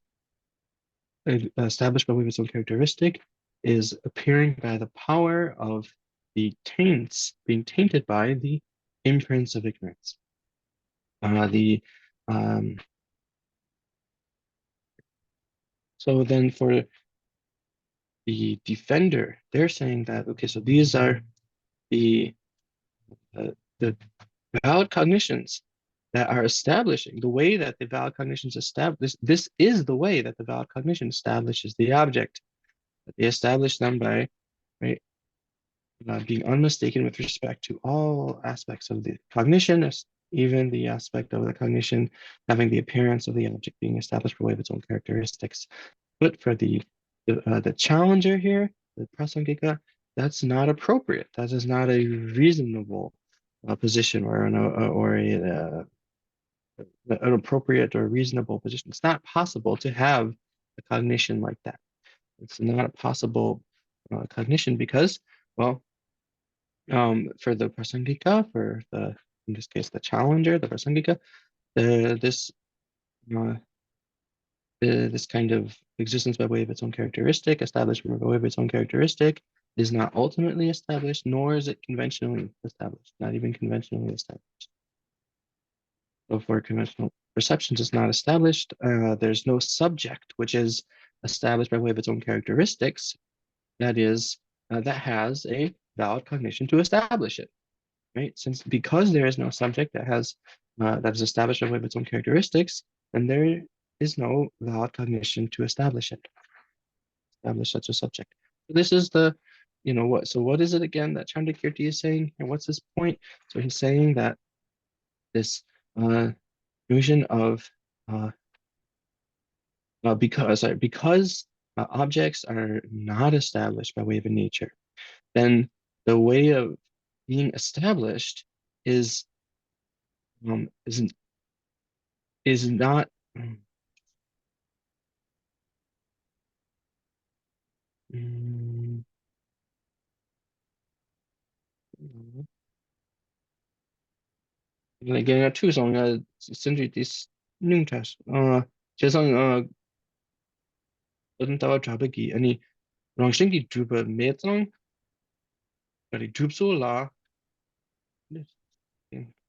established by way of its own characteristic is appearing by the power of the taints, being tainted by the imprints of ignorance. The So then for the defender, they're saying that, okay, so these are the the valid cognitions that are establishing the way that the valid cognitions establish. This is the way that the valid cognition establishes the object. They establish them by, right, being unmistaken with respect to all aspects of the cognition, even the aspect of the cognition having the appearance of the object being established by way of its own characteristics. But for the challenger here, the prasangika, that's not appropriate. That is not a reasonable position or an appropriate or reasonable position. It's not possible to have a cognition like that. It's not a possible cognition because, well, for the prasangika, in this case, the challenger, the prasangika, this uh, this kind of existence by way of its own characteristic, establishment by way of its own characteristic, is not ultimately established, nor is it conventionally established, not even conventionally established. So for conventional perceptions, it's not established. There's no subject which is established by way of its own characteristics, that is, that has a valid cognition to establish it, right? Because there is no subject that is established by way of its own characteristics, then there is no valid cognition to establish such a subject. So this is so what is it again that Chandrakirti is saying? And what's his point? So he's saying that this notion of because objects are not established by way of a nature, then the way of being established is um, isn't is not again 투성이 sensitis 능tas 세상 어떤 따와 잡기 아니 랑생기 주버 매장 그리 줍솔라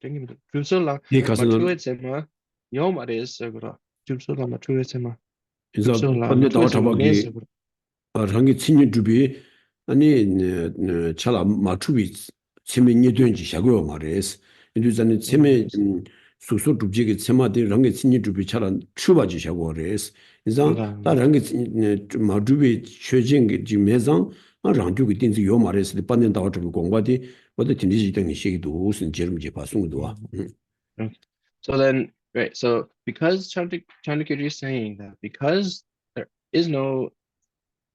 땡기 줍솔라 이 가서는 마투에체마 요마레스 그라 줍솔라 마투에체마 인사 줍솔라 반대 나와 마투에체마 잡아기 메스 그라 rangi tsini dhubi 아니 chala mathubi tsime nyedunji shagoyo mares indu zani tsime susu dhubjigi tsema di rangi tsini dhubi chala chubaji shagoyo res inza ta rangi mathubi chojingi ji mezang rangjugi dinzi yo mares di pandin dawa dhubi gongwa di wada tindiji dangi shigidu usin jirumji pasungduwa. Okay. So then, right, so because Chandrakirti is saying that because there is no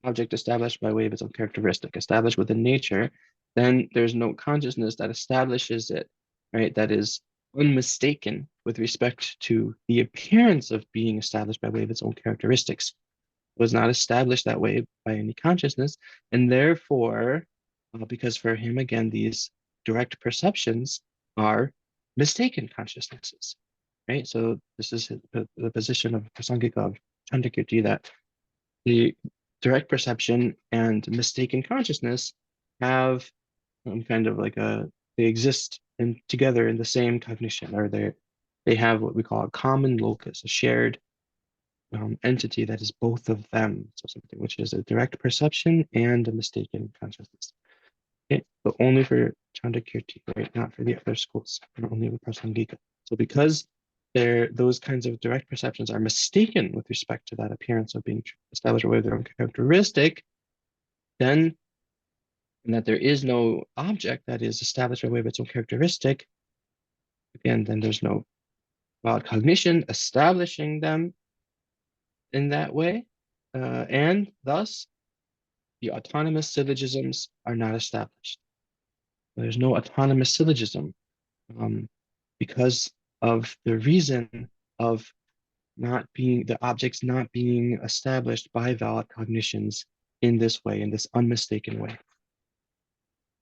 object established by way of its own characteristic, established within nature, then there's no consciousness that establishes it, right? That is unmistaken with respect to the appearance of being established by way of its own characteristics. It was not established that way by any consciousness, and therefore, because for him, again, these direct perceptions are mistaken consciousnesses, right? So this is the position of Prasangika of Chandrakirti, that the direct perception and mistaken consciousness have kind of like they exist together in the same cognition, or they have what we call a common locus, a shared entity that is both of them. So something which is a direct perception and a mistaken consciousness. Okay, but only for Chandrakirti, right? Not for the other schools, and only with Prasangika. So because those kinds of direct perceptions are mistaken with respect to that appearance of being established with their own characteristic, then and that there is no object that is established by way of its own characteristic, again, then there's no valid cognition establishing them in that way, and thus the autonomous syllogisms are not established. There's no autonomous syllogism um, because of the reason of not being the objects not being established by valid cognitions in this way, in this unmistaken way.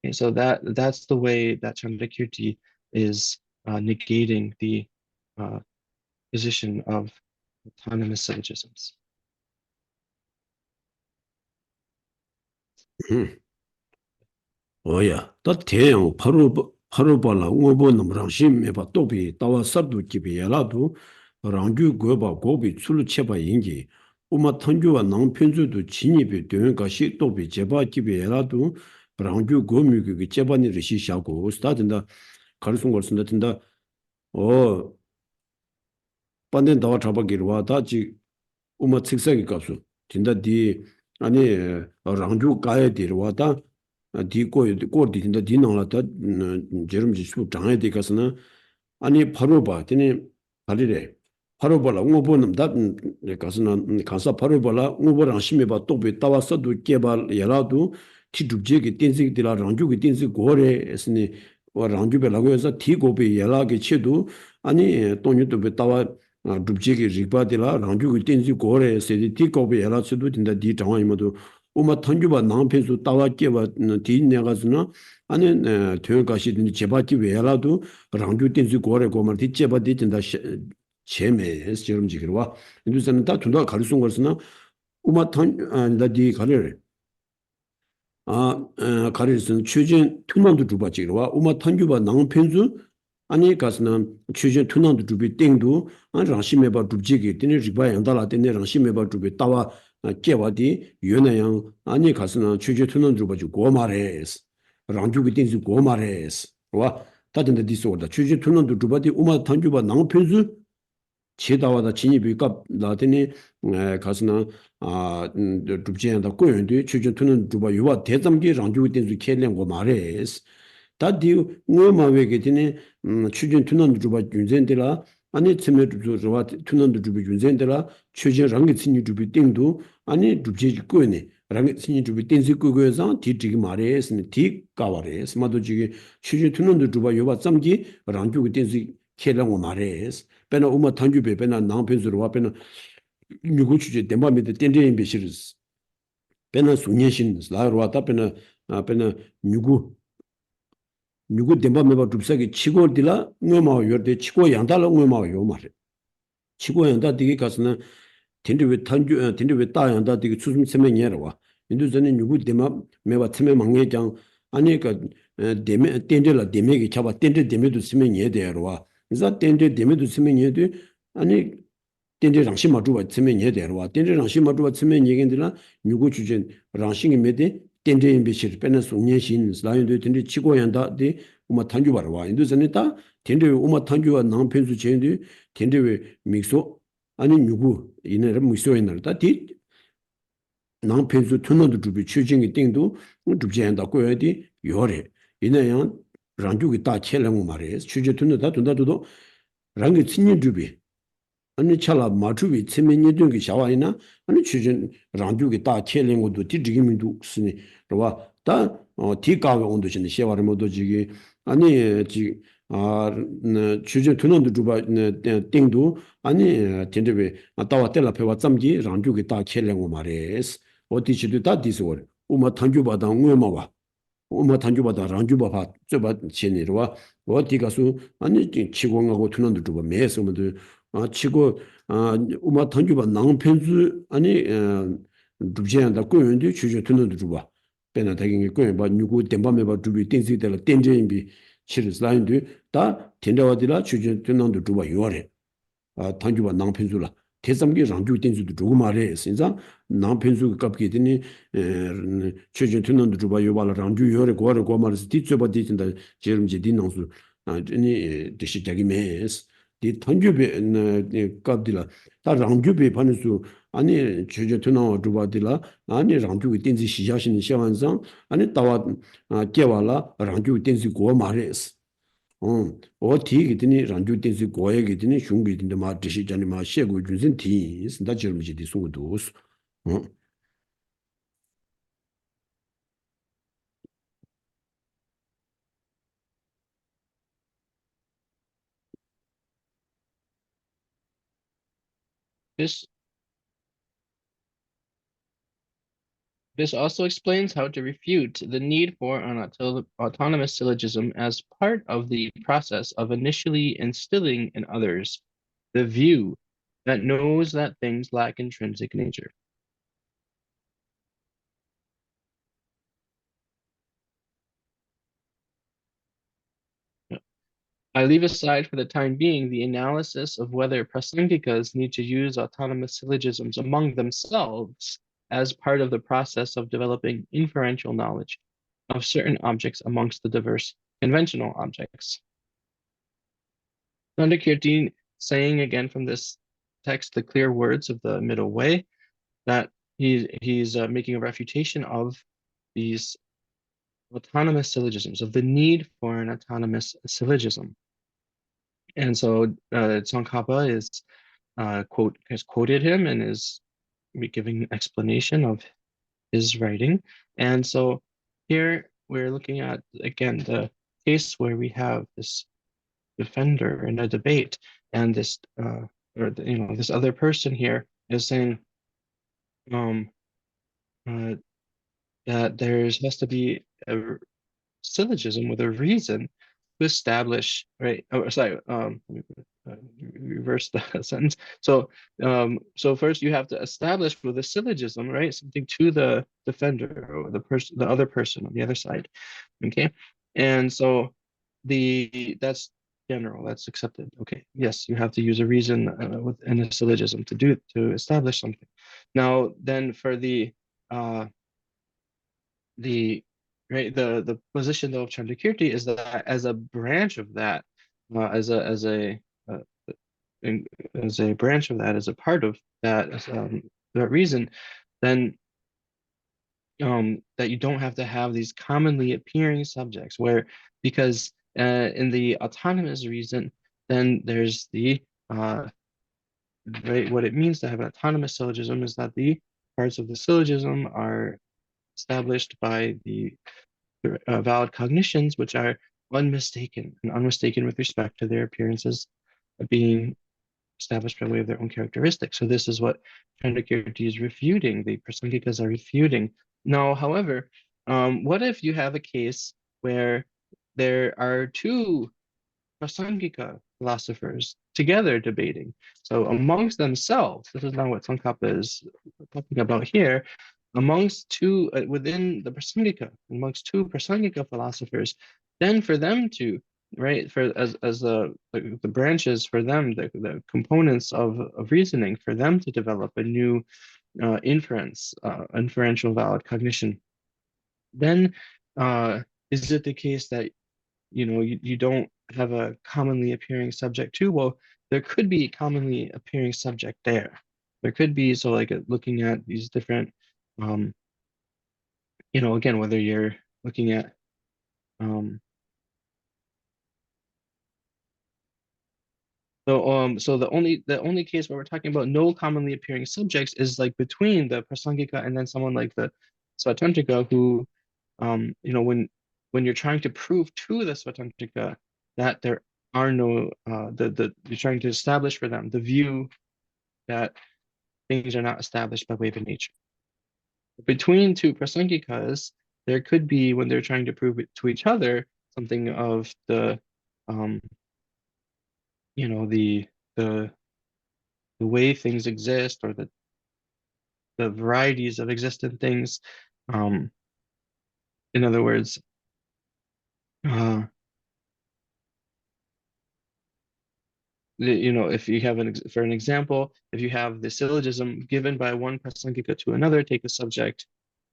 Okay, so that's the way that Chandrakirti is negating the uh, position of autonomous syllogisms. 오야 더 대형 바로 발라 오보 넘랑심 메바 또비 따와 섭도 기비 야라도 랑규 고바 고비 출루 쳐바 인기 우마 턴주와 낭편주도 진입이 되는 것이 또비 제바 기비 야라도 랑규 고미그 제바니를 시샤고 스타든다 가르송 걸선다 된다 어 반된 다와 잡아기로 와다지 우마 책사기 값수 된다 디 아니 랑주 가야 되로 와다 디 꼬디 된다 디 나라다 제름지 수 장에 되가서는 아니 바로 봐 되니 발이래 바로 봐라 웅보는 다 가서는 가서 바로 봐라 웅보랑 심해 봐또 따와서도 개발 예라도 티죽제기 댄식들아 랑주기 댄식 고래 했으니 와 랑주베라고 해서 티고비 예라게 치도 아니 돈유도 따와 줍제기 리바들아 랑주기 댄식 고래 세디 티고비 예라 치도 된다 디 장화이모도 오마 턴주바 낭편수 따와 깨바 디 내가서는 아니 퇴가시든지 제바티 외라도 랑주 댄식 고래 고말 디 제바디 된다 체메 지금 지기와 인도서는 다 돈다 가르송 거스나 우마탄 나디 가르 가르선 추진 투난도 주바지로와 우마탄주바 낭편수 아니 가스는 추진 투난도 주비 땡도 안 랑심에바 주지기 되네 리바 양달라 되네 랑심에바 주비 따와 깨와디 연애양 아니 가스는 추진 투난 주바지 고마레스 랑주기 땡지 고마레스 와 다든데 디소다 추진 투난도 주바디 우마탄주바 낭편수 제다와다 진입이가 나더니 가스나 줍지한다 고연도 추진 투는 주바 유와 대담기 랑주기 된수 켈랭고 말해스 다디 뭐마웨게 되니 추진 투는 주바 윤젠데라 아니 츠메도 주바 투는 주비 윤젠데라 추진 랑기 친이 주비 땡도 아니 줍지 고연이 랑기 친이 주비 땡시 고고에서 디지기 말해스 디 까와레스 마도지기 추진 투는 주바 유와 짬기 랑주기 된수 켈랭고 말해스 베나 우마 탄주베 베나 낭편수로 와 베나 누구 주제 대마미데 땡땡이 베시르스 베나 수년신 라로와다 베나 베나 누구 대마메바 줍사기 치고딜라 응마와 요데 치고 양달라 응마와 요 말해 치고 양다 되게 가서는 딘드베 탄주 딘드베 따양다 되게 추숨 세명이라 와 인도전에 누구 대마메바 세명 망예장 아니까 데메 땡들라 데메기 잡아 땡들 데메도 세명이 돼요 와 이자 땡들 데메도 세명이도 아니 땡들 랑심마 주바 세명이 돼요 와 땡들 랑심마 주바 세명 얘기들라 누구 주전 랑싱이 메데 땡들 임비시 빼는 송년신 라인도 땡들 치고 한다데 우마 탄주 바로 와 인도전에다 땡들 우마 탄주와 낭편수 제인데 땡들 믹소 아니 누구 이네를 믹소에 나다 디 낭편수 투너도 주비 추징이 땡도 주지 한다 고야디 요래 이네양 랑주기 다 켈랭고 말해 추제 투너다 돈다도 랑기 친년 주비 아니 차라 마주비 체면이 된게 샤와이나 아니 추진 랑주기 다 켈랭고도 디지기민도 쓰니 로와 다 디가가 온도신데 셰와르 모도 지기 아니 지 추제 투너도 주바 땡도 아니 텐데베 따와 텔라 페와 짬기 랑주기 다 켈랭고 말해 어디지도 다 디스월 우마 탄주바다 응외마와 우마 탄주바다 랑주바파 저바 제니로와 어디가수 아니 치고하고 투난도 주바 매서면도 치고 우마 탄주바 낭편수 아니 두제한다 고연도 주저 투난도 주바 배나 대경이 고연 바 누구 덴바메바 주비 땡시들 땡제인비 치르스라인도 다 텐데와디라 주저 투난도 주바 요래 탄주바 낭편수라 대삼기 랑주 땡수도 주고 말해 진짜 남편수 값게 되니 최근 투는도 주바 요발 랑주 요래 고아를 고말스 뒤쳐봐 뒤진다 제름지 뒤낭수 아니 대시작이 메스 디 턴주베 갑디라 다 랑주베 반수 아니 주저 투나와 두바디라 아니 랑주 딘지 시자신 시완상 아니 따와 깨와라 랑주 딘지 고 마레스 어 티기드니 랑주 딘지 고에기드니 슝기드니 마 디시자니 마 셰고 준신 티 신다 저미지 송도스 어 This this also explains how to refute the need for an autonomous syllogism as part of the process of initially instilling in others the view that knows that things lack intrinsic nature. I leave aside for the time being the analysis of whether prasangikas need to use autonomous syllogisms among themselves as part of the process of developing inferential knowledge of certain objects amongst the diverse conventional objects. Nandakirti saying again from this text the clear words of the middle way that he's making a refutation of these autonomous syllogisms, of the need for an autonomous syllogism. And so Tsongkhapa has quoted him and is giving an explanation of his writing. And so here we're looking at again the case where we have this defender in a debate, and this this other person here is saying um, uh, that there has to be a syllogism with a reason to establish, right? Oh, sorry, let me reverse the sentence. So first you have to establish with a syllogism, right? Something to the defender or the other person on the other side. Okay. And so that's general, that's accepted. Okay. Yes, you have to use a reason within a syllogism to establish something. Now, then for the right the position though of Chandrakirti is that as a branch of that, uh, in, as a branch of that, as a part of that, that reason, then that you don't have to have these commonly appearing subjects where because in the autonomous reason, then there's the right what it means to have an autonomous syllogism is that the parts of the syllogism are established by the valid cognitions, which are unmistaken and unmistaken with respect to their appearances being established by way of their own characteristics. So this is what Chandrakirti is refuting, the Prasangikas are refuting. Now, however, what if you have a case where there are two Prasangika philosophers together debating? So amongst themselves, this is not what Tsongkhapa is talking about here, amongst two, within the Prasangika, amongst two Prasangika philosophers, then for them to, right, for as the branches for them, the components of reasoning, for them to develop a new inferential valid cognition, then is it the case that you don't have a commonly appearing subject too? Well, there could be a commonly appearing subject there. There could be, so like looking at these different, um, again, whether you're looking at, um, so the only case where we're talking about no commonly appearing subjects is like between the Prasangika and then someone like the Svatantrika who, when you're trying to prove to the Svatantrika that there are no you're trying to establish for them the view that things are not established by way of nature. Between two prasangikas, there could be when they're trying to prove it to each other something of the um you know the way things exist or the varieties of existent things. Um, in other words, uh, if you have for an example, if you have the syllogism given by one prasangika to another, take a subject,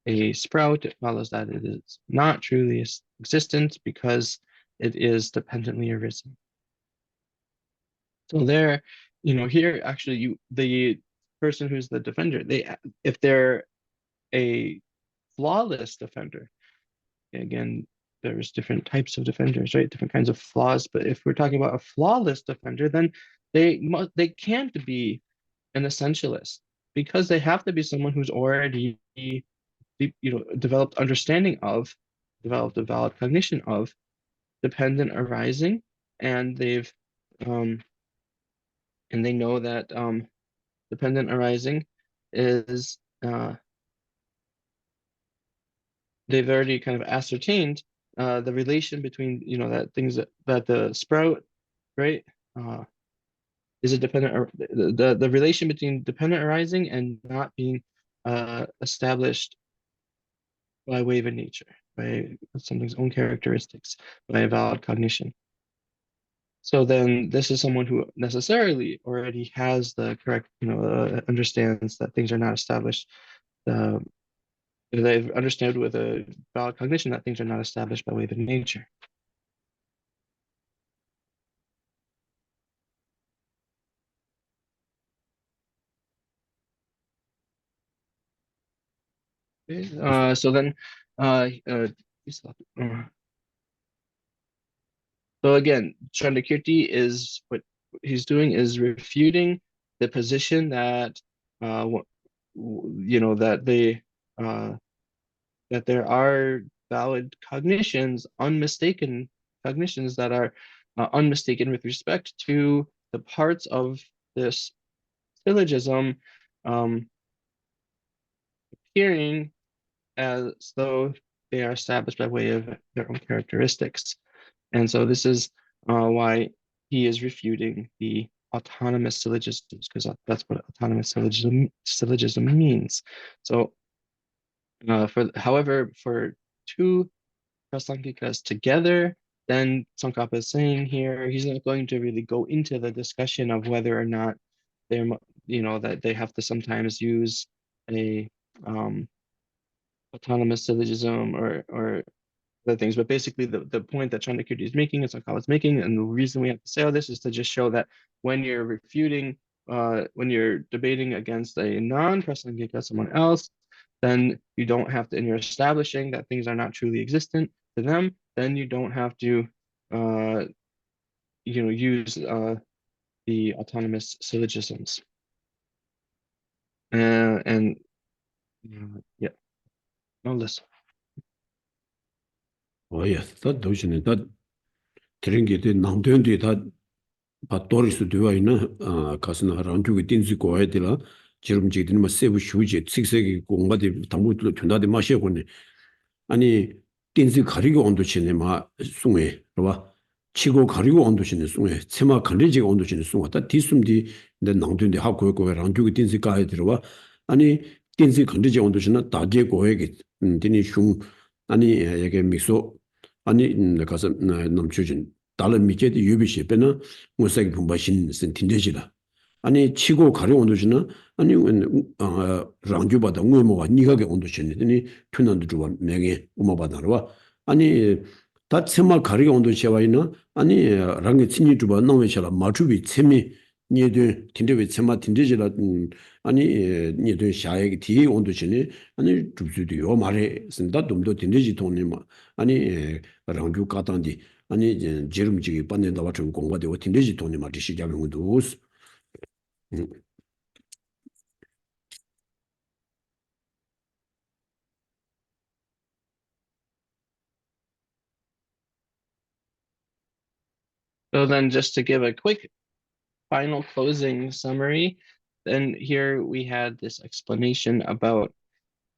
a sprout, it follows that it is not truly existent because it is dependently arisen. So there, here actually the person who's the defender, if they're a flawless defender, again, there's different types of defenders, right? Different kinds of flaws. But if we're talking about a flawless defender, then they can't be an essentialist because they have to be someone who's already developed understanding of, developed a valid cognition of dependent arising, and um, they know that dependent arising is they've already kind of ascertained the relation between that things that the sprout, right, uh, is a dependent or the relation between dependent arising and not being established by way of nature, by something's own characteristics, by a valid cognition. So then this is someone who necessarily already has the correct, understands that things are not established. Uh, they understand with a valid cognition that things are not established by way of nature. Okay. So then, please stop. So again, Chandrakirti is what he's doing is refuting the position that that they uh, that there are valid cognitions, unmistaken cognitions that are unmistaken with respect to the parts of this syllogism um, appearing as though they are established by way of their own characteristics. And so this is why he is refuting the autonomous syllogisms, because that's what autonomous syllogism means. So, however, for two Prasangikas together, then Tsongkhapa is saying here he's not going to really go into the discussion of whether or not they're, that they have to sometimes use a autonomous syllogism or other things. But basically, the point that Chandrakirti is making, and Sankala is making, and the reason we have to say all this is to just show that when you're refuting, when you're debating against a non-Prasangika, someone else, then you don't have to, and you're establishing that things are not truly existent to them, then you don't have to, uh, use the autonomous syllogisms. And yeah, no less. Oh yeah, that doesn't that 드링게 된 남편들이 다 바토리스 되어있는 가스나 란주기 딘지 고에들라 지금 지금 뭐 세부 휴지 식색이 공가데 당부들 전다데 마셔고네 아니 딘지 가리고 온도치네 마 숭에 봐 치고 가리고 온도치네 숭에 체마 간리지가 온도치네 숭 왔다 디숨디 내 남편들 하고 있고 란주기 딘지 가에 들어와 아니 딘지 간리지 온도치나 다게 고에게 디니 슝 아니 이게 미소 아니 가서 남주진 다른 미제도 유비시 빼나 무색 분바신 센틴데지라 아니 치고 가려 온도지나 아니 랑주바다 우모가 니가게 온도시니 튜난도 주와 명예 우모바다로 아니 다 체마 가려 온도시와이나 아니 랑게 친이 주바 나외샤라 마주비 체미 니도 틴데베 체마 틴데지라 아니 니도 샤에게 디 온도시니 아니 주주도 요 말에 쓴다 좀도 틴데지 돈이마 아니 랑주 까단디 아니 제름지기 빠낸다 와서 공부되고 틴데지 돈이 말이 시작하는 것도 So then just to give a quick final closing summary, then here we had this explanation about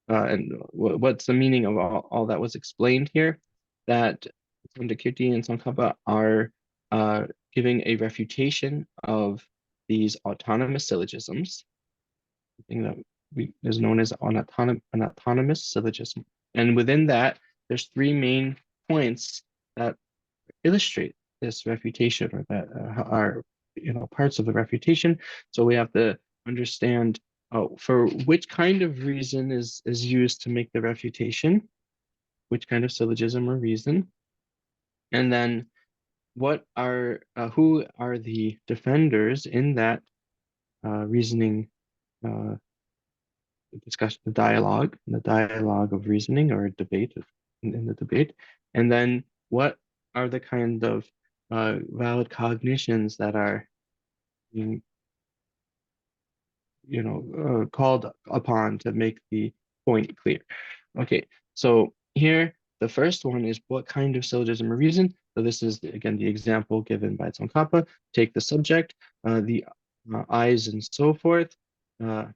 and what's the meaning of all that was explained here, that Sandakirti and Tsongkhapa are giving a refutation of these autonomous syllogisms, something that is known as an autonomous syllogism. And within that, there's three main points that illustrate this refutation, or that are parts of the refutation. So we have to understand for which kind of reason is used to make the refutation, which kind of syllogism or reason, and then who are the defenders in that reasoning discussion, the dialogue of reasoning or debate in the debate, and then what are the kind of valid cognitions that are being, called upon to make the point clear. Okay, so here the first one is what kind of syllogism or reason. So this is again the example given by Tsongkhapa. Take the subject, the eyes and so forth, uh,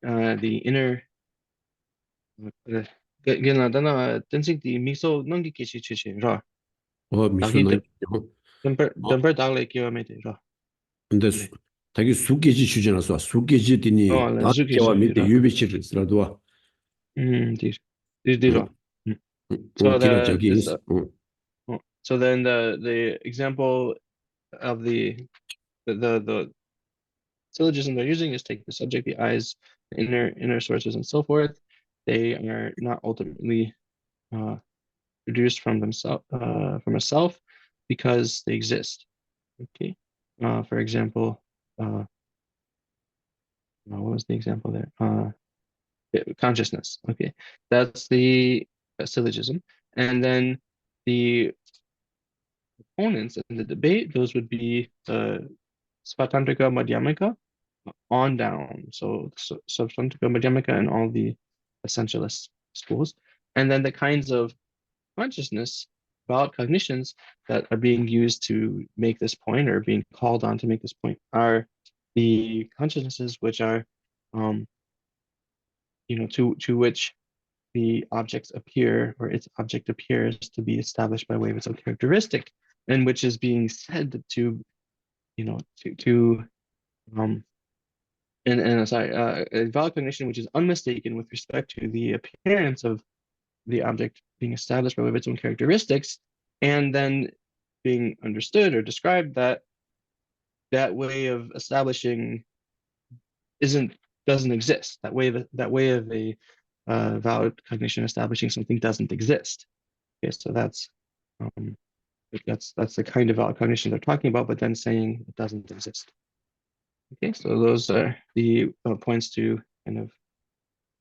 the inner. 그래. 그게 나타나 던식디 미소 넘기기 시치라. 미소는 자기 덤벌 달래 기억하면 되라. 근데 그래. 자기 수계지 주제나서 수계지더니 다 수기 개와 밑에 시라. 유배치를 쓰라도 디. 디라. So 디라 자기 this 인스 so then the example of the syllogism they're using is take the subject, the eyes, the inner sources, and so forth. They are not ultimately produced from themselves from a self because they exist. Okay. For example, what was the example there? Consciousness. Okay, that's the syllogism, and then the opponents in the debate, those would be Svatantrika Madhyamika on down. So Svatantrika Madhyamika and all the essentialist schools. And then the kinds of consciousness about cognitions that are being used to make this point or being called on to make this point are the consciousnesses which are, to which the objects appear or its object appears to be established by way of its own characteristic, and which is being said to, um, a valid cognition which is unmistaken with respect to the appearance of the object being established by way of its own characteristics, and then being understood or described that that way of establishing doesn't exist. That way of a valid cognition establishing something doesn't exist. Okay, so um, that's the kind of valid cognition they're talking about, but then saying it doesn't exist. Okay, so those are the points to kind of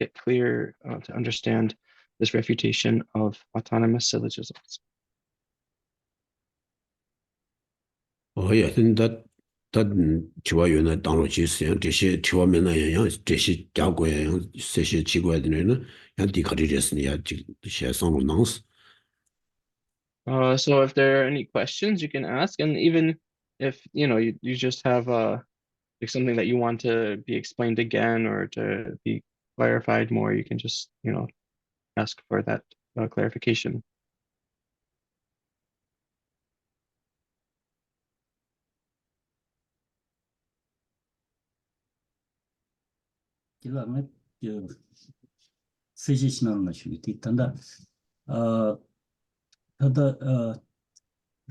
get clear to understand this refutation of autonomous syllogisms. 하여튼 다 지와요나 당로 지스양这些 지와면나 양这些家国样这些奇怪的人呢样地卡里的是呀这些上路囊死 So if there are any questions, you can ask, and even if you just have like something that you want to be explained again or to be clarified more, you can just ask for that clarification. 길라면 저 세지시는 것이 있단다. 하다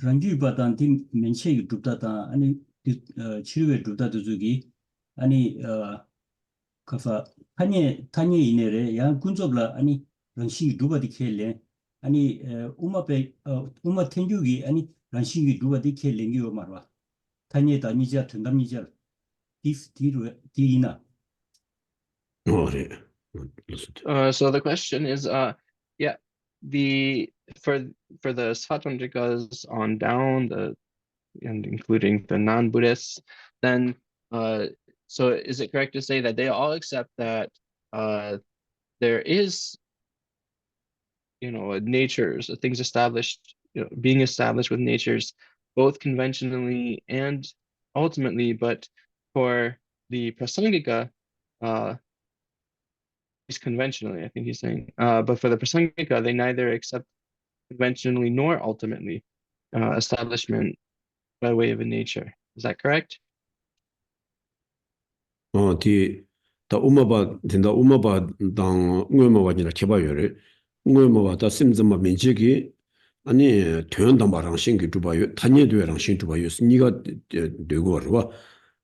란주 바단티 menchegi duptata 아니 치료에 duptata 주기 아니 가서 타니 이내래 양 군접라 아니 란시 두바디 켈레 아니 우마 텐주기 아니 란시 두바디 켈랭기요 말와 타니 다니자 든담니자 디나 So the question is, yeah, for the Svatantrikas on down, and including the non-Buddhists, then so is it correct to say that they all accept that there is, natures, things established, being established with natures, both conventionally and ultimately, but for the Prasangika, is conventionally, I think he's saying. But for the Prasangika, they neither accept conventionally nor ultimately establishment by way of a nature. Is that correct? 다 우마바 된다 우마바 당 응외마바니라 개바요래 응외마바다 심즈마 민지기 아니 퇴연당 바랑 신기 두바요 탄예도랑 신 두바요 니가 되고 와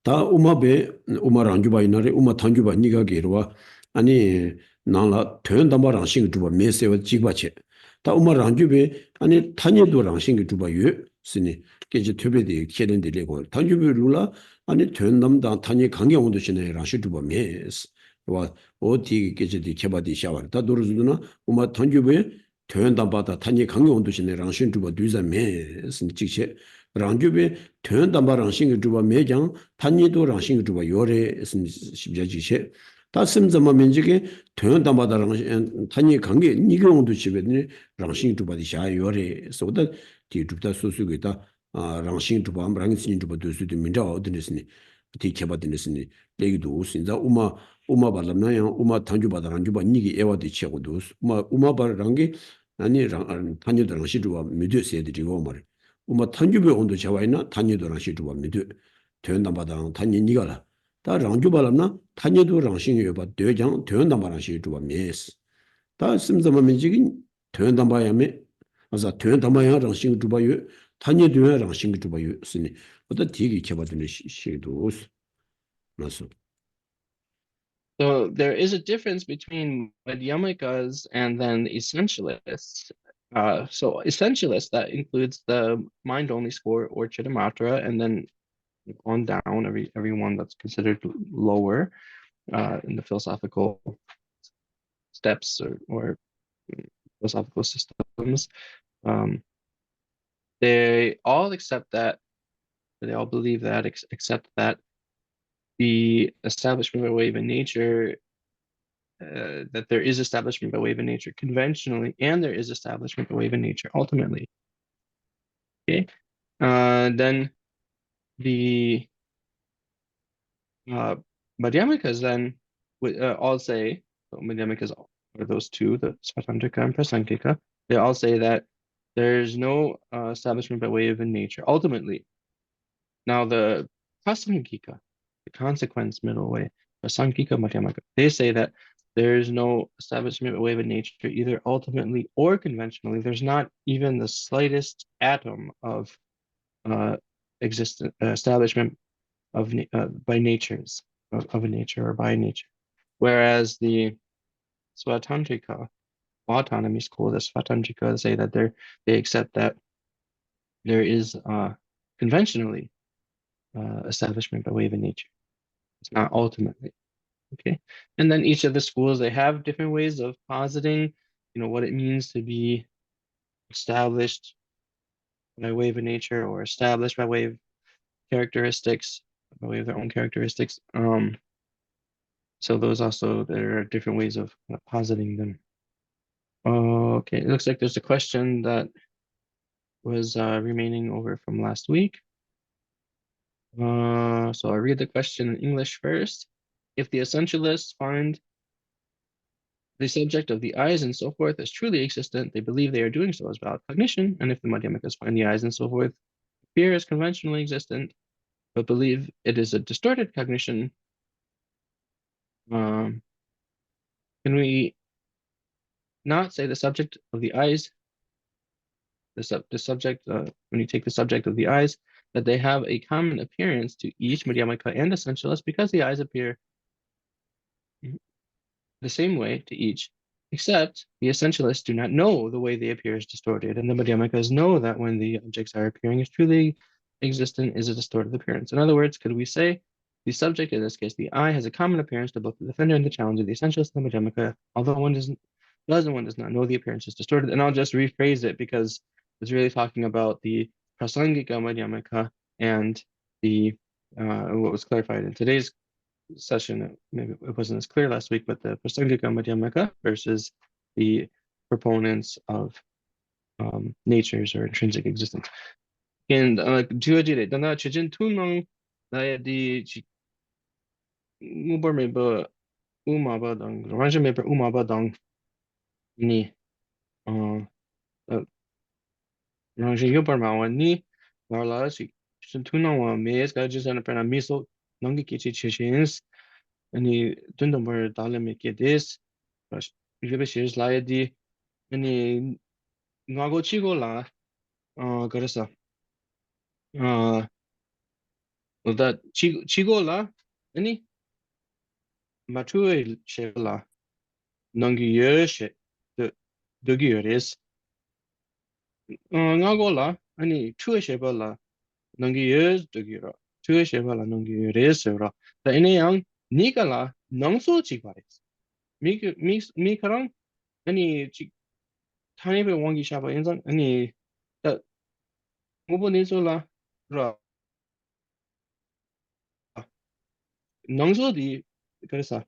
다 우마베 우마랑 주바이나레 우마 탄주바 니가 게르와 아니 나라 퇴연담바랑 신 두바 메세와 지바체 다 우마랑 주베 아니 탄예도랑 신기 두바요 스니 깨지 퇴배디 캐는데 레고 단주별로라 아니 된남다 단위 강경원도 시내 라시도 보면스 와 어디 깨지디 개바디 샤워 다 도르즈도나 우마 단주배 된담바다 단위 강경원도 시내 라신도 봐 뒤자메스 직체 랑주배 된담바 라신 주바 매장 단위도 라신 주바 요래 십자지체 다슴점마 민지게 된담바다랑 단위 관계 니경원도 집에니 라신 주바디 샤 요래 소다 뒤줍다 소수기다 랑싱 주바 랑싱 주바 도수도 민자 어디네스니 디케바드네스니 레기도 신자 우마 발람나야 우마 탄주바다 랑주바 니기 에와디 치고도 우마 발랑게 아니 랑 탄주도 랑시 주바 미드세드리고 말 우마 탄주베 온도 자와이나 탄주도 랑시 주바 미드 되는다바다 탄니 니가라 다 랑주발람나 탄주도 랑싱 여바 되장 되는다바랑시 주바 메스 다 심자마 민지기 되는다바야메 그래서 된담아야랑 싱주바유 단예되야랑 싱주바유 쓰니 어떤 되게 개발되는 시도 나서 So there is a difference between Madhyamikas and then essentialists. So essentialists, that includes the mind-only score or Chittamatra, and then on down, everyone that's considered lower in the philosophical steps or philosophical systems. They all accept that, they all believe that, except that the establishment by way of nature, that there is establishment by way of nature conventionally, and there is establishment by way of nature ultimately. Okay, then the Madhyamikas then all say, so Madhyamikas are those two, the Svatantrika and Prasangika, they all say that there's no establishment by way of nature ultimately. Now the Prasangika, the consequence middle way, Prasangika Madhyamaka, they say that there's no establishment by way of nature either ultimately or conventionally. There's not even the slightest atom of establishment of by natures of a nature or by nature. Whereas the Svatantrika, autonomy school, the Svatantrika, say that they accept that there is conventionally establishment by way of nature. It's not ultimately. Okay, and then each of the schools, they have different ways of positing, what it means to be established by way of nature or established by way of characteristics, by way of their own characteristics. So those also, there are different ways of positing them. Okay, it looks like there's a question that was remaining over from last week. So I'll read the question in English first. If the essentialists find the subject of the eyes and so forth as truly existent, they believe they are doing so as valid cognition. And if the Madhyamikas find the eyes and so forth appear as conventionally existent, but believe it is a distorted cognition, can we not say the subject of the eyes, the subject, when you take the subject of the eyes, that they have a common appearance to each Madhyamika and essentialist because the eyes appear the same way to each, except the essentialists do not know the way they appear is distorted, and the Madhyamikas know that when the objects are appearing as truly existent is a distorted appearance. In other words, could we say the subject, in this case the eye, has a common appearance to both the defender and the challenger, the essentialist and the Madhyamika, although one does not know the appearance is distorted. And I'll just rephrase it because it's really talking about the Prasangika Madhyamika and the what was clarified in today's session. Maybe it wasn't as clear last week, but the Prasangika Madhyamaka versus the proponents of natures or intrinsic existence. And 주어지래 dana chijin tunong 나의 디 무버 메버 우마바당 range 메버 우마바당 ni range 요버마와니 말라시 chijin tunong 메스 가지선 프나 미소 농기 기치 치신스 아니 든덤버 달레메게 데스 이게 시즈 라이디 아니 나고 치고라 그래서 다 치고라 아니 마투에 셰라 농기 예셰 더 더기어레스 나고라 아니 투에 쉐발라 넘기여 저기로 투에 쉐발라 넘기여 레스로 다 이내양 니가라 능소지 바레 미카랑 아니 지 타니베 왕기 샤바 인상 아니 다 모보니솔라 라 능소디 그래서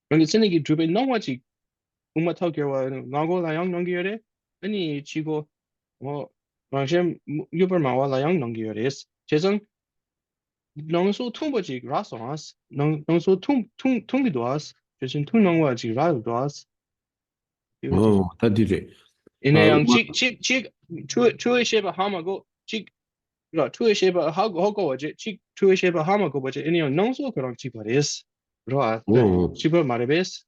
그런데 세네기 주베 너무지 umma taugewa nago layang nongyore ani chigo mo rangshem yubar mawa layang nongyores chezang nongso tumbaji rasas nongso tumbidoas chezin tunongwa ji radoas 어, 다디래. 아, inayang chik tuwe sheba hamago chik ra tuwe sheba hago waje chik tuwe sheba hamago waje inayang nongso korang chibares ra 어, chibar marebes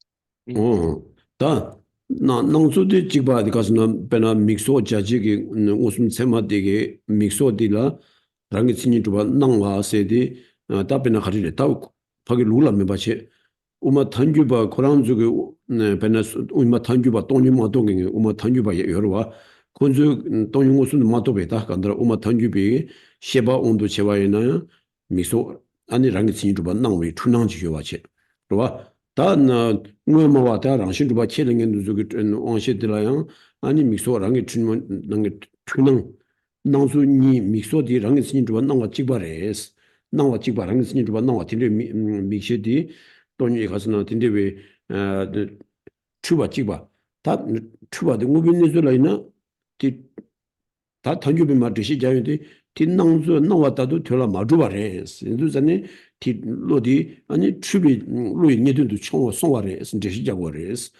다, 낭수도 찍봐야 가서 배나 믹소 자지기 웃음 세마되게 믹소디라 랑이 친이 좀 낭와 세디 답변을 가리래 다 파기 룰라면 바치 우마 탄규바 고랑주게 네 배나 우마 탄규바 돈이 마동이 우마 탄규바 여러와 군주 돈이 무슨 마도베다 간다 우마 탄규비 셰바 온도 제와이나 믹소 아니 랑이 친이 좀 낭위 춘낭지 요와치 그와 다나 뭐뭐 다 랑신 좀 체링에 누주게 온시들라양 아니 믹소랑이 춘문 랑이 춘낭 낭수니 믹소디 랑이 친이 좀 낭와 찍바레스 낭와 찍바랑이 친이 좀 낭와 딘데 믹시디 돈이 가서나 딘데 왜 추바 찍바 다 추바데 무빈네줄라이나 다 단주비 마듯이 자유디 딘낭수 나왔다도 되라 마주바레스 인도전에 디 로디 아니 추비 로이 니들도 총어 송와레스 제시자고레스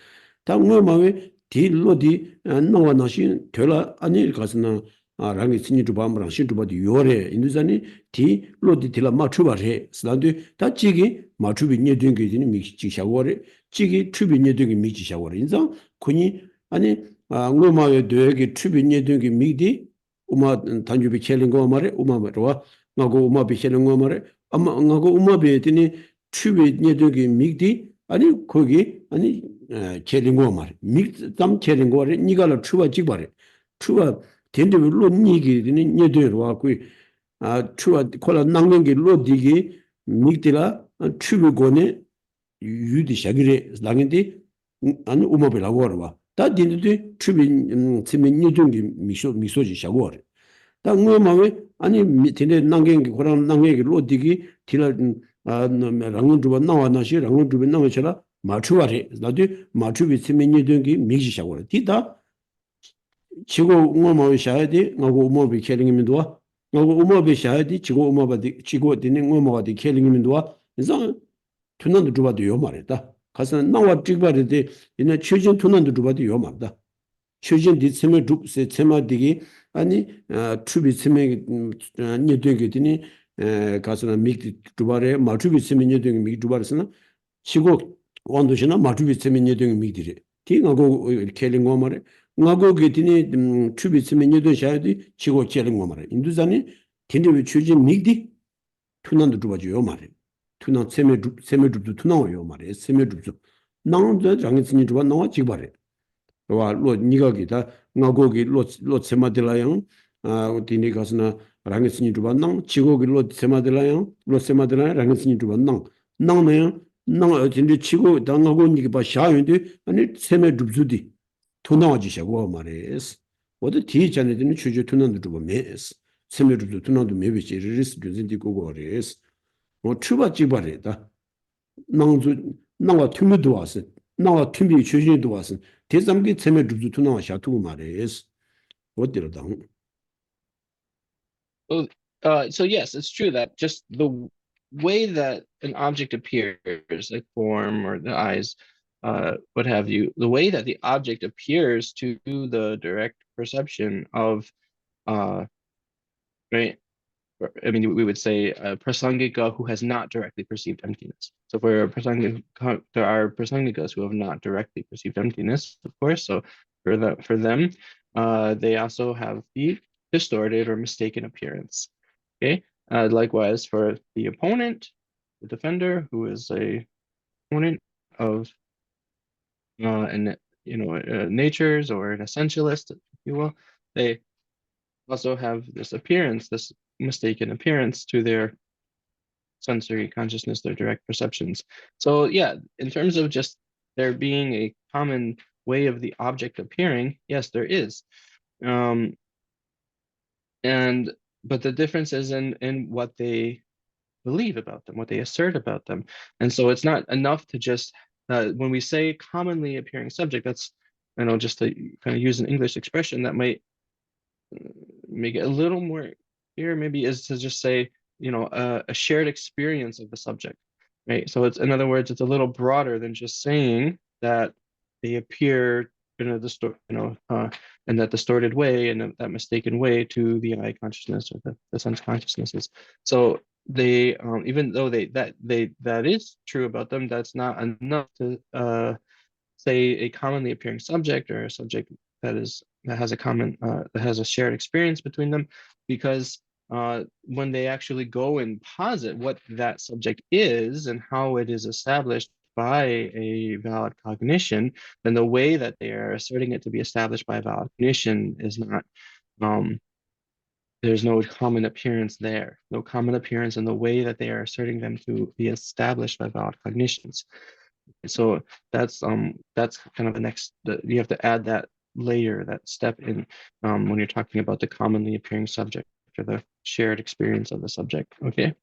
다 뭐마왜 디 로디 나와나시 되라 아니 가서나 랑이 신이도 밤랑 신도바디 요레 인도전에 디 로디 딜라 마추바레 슬란데 다 지기 마추비 니든게 되니 미치샤고레 지기 추비 니든게 미치샤고레 인자 군이 아니 뭐마왜 되게 추비 니든게 미디 우마 단주비 켈린 거 말에 우마로 나고 우마 비켈린 거 말에 아마 나고 우마 비더니 추비 니더기 미디 아니 거기 아니 켈린 거 말에 미담 켈린 거 말에 니가로 추바 찍바래 추바 된데로 니기더니 니더로 와고 추바 콜라 낭겐게 로디기 미디라 추비고네 유디 샤기레 랑인데 아니 우마베라고 와라 다 딘데 추비 치면 니든기 미소지 샤고래 다 뭐마왜 아니 딘데 낭겐기 고랑 낭겐기 로디기 딜라 랑은 주바 나와나시 랑은 주비 나와셔라 마추와리 나도 마추비 치면 니든기 미지 샤고래 디다 지고 뭐뭐 샤야디 나고 뭐비 켈링이면도 나고 뭐비 샤야디 지고 뭐바디 지고 디는 뭐뭐가디 켈링이면도 그래서 투난도 주바도 요 말이다 가서 나와 찍바르데 이나 최진 투난도 주바도 요 말다 최진 디스메 줍세 세마디기 아니 추비 세메 니되게 되니 가서나 믹 주바레 마추비 세메 니되게 믹 주바르스나 지고 원도시나 마추비 세메 니되게 믹디레 티가고 켈링고 말에 나고 게디니 추비 세메 니되 샤야디 지고 켈링고 말에 인두자니 딘데 최진 믹디 투난도 주바죠 요 말에 투나 세메줍도 투나와요 말이에요. 세메줍도 나온데 장애진이 주바 나와 지바래. 와로 니가기다 나고기 로 세마들라양 디니 가스나 랑게진이 주바 나 지고기 로 세마들라양 로 세마들라양 랑게진이 주바 나네요. 나 진짜 치고 당하고 니가 봐 샤인데 아니 세메줍주디 투나와지샤고 말이에요. 어디 뒤에 전에는 주저 투난도 주바 메스 세메줍도 투난도 메비지 리스 교진디 고고레스 추바 찍바래다. 나와 튜미도 왔어. 나와 튜미 최진도 왔어. 대삼기 세메 줍도 나와 샤투고 말해스. 어디로다. Well, so yes, it's true that just the way that an object appears, like form or the eyes, what have you, the way that the object appears to the direct perception of, right? I mean, we would say a prasangika who has not directly perceived emptiness. So for there are prasangikas who have not directly perceived emptiness, of course. So for them, they also have the distorted or mistaken appearance. Okay. Likewise for the opponent, the defender, who is a opponent of natures or an essentialist, if you will, also have this appearance, this mistaken appearance to their sensory consciousness, their direct perceptions. So yeah, in terms of just there being a common way of the object appearing, yes, there is. Um, but the difference is in what they believe about them, what they assert about them. And so it's not enough to just when we say commonly appearing subject, that's just to kind of use an English expression that might make it a little more clear, maybe, is to just say, a shared experience of the subject, right? So it's, in other words, it's a little broader than just saying that they appear in a in that distorted way, in that mistaken way to the eye consciousness or the sense consciousnesses. So they, even though that is true about them, that's not enough to say a commonly appearing subject or a subject that has a shared experience between them, because when they actually go and posit what that subject is and how it is established by a valid cognition, then the way that they are asserting it to be established by a valid cognition is not, there's no common appearance there, no common appearance in the way that they are asserting them to be established by valid cognitions. So that's kind of the next, you have to add that layer, that step in when you're talking about the commonly appearing subject or the shared experience of the subject. Okay.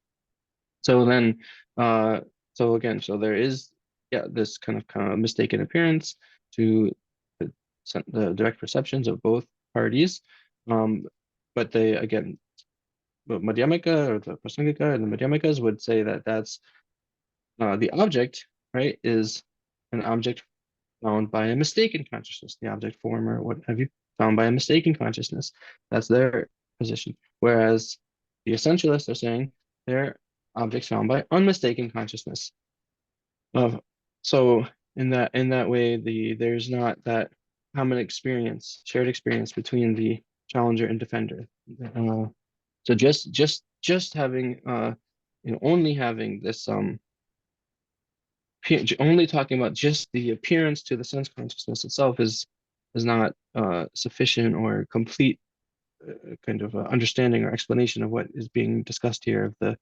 So then, so again, so there is, yeah, this kind of mistaken appearance to the direct perceptions of both parties. But they, again, the Madhyamika or the Prasangika and the Madhyamikas would say that that's the object, right, is an object found by a mistaken consciousness, the object form or what have you, found by a mistaken consciousness. That's their position. Whereas the essentialists are saying they're objects found by unmistaken consciousness. So in that way, there's not that common experience, shared experience between the challenger and defender. So just having only having this only talking about just the appearance to the sense consciousness itself is not sufficient or complete kind of understanding or explanation of what is being discussed here of the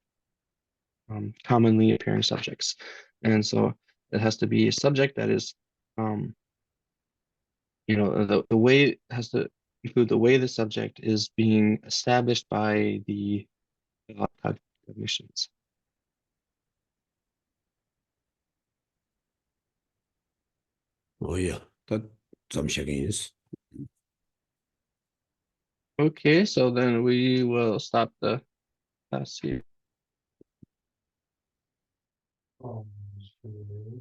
commonly appearing subjects. And so it has to be a subject that is, the way has to include the way the subject is being established by the cognitions. Oh yeah, that some shaking. Okay, so then we will stop the class here.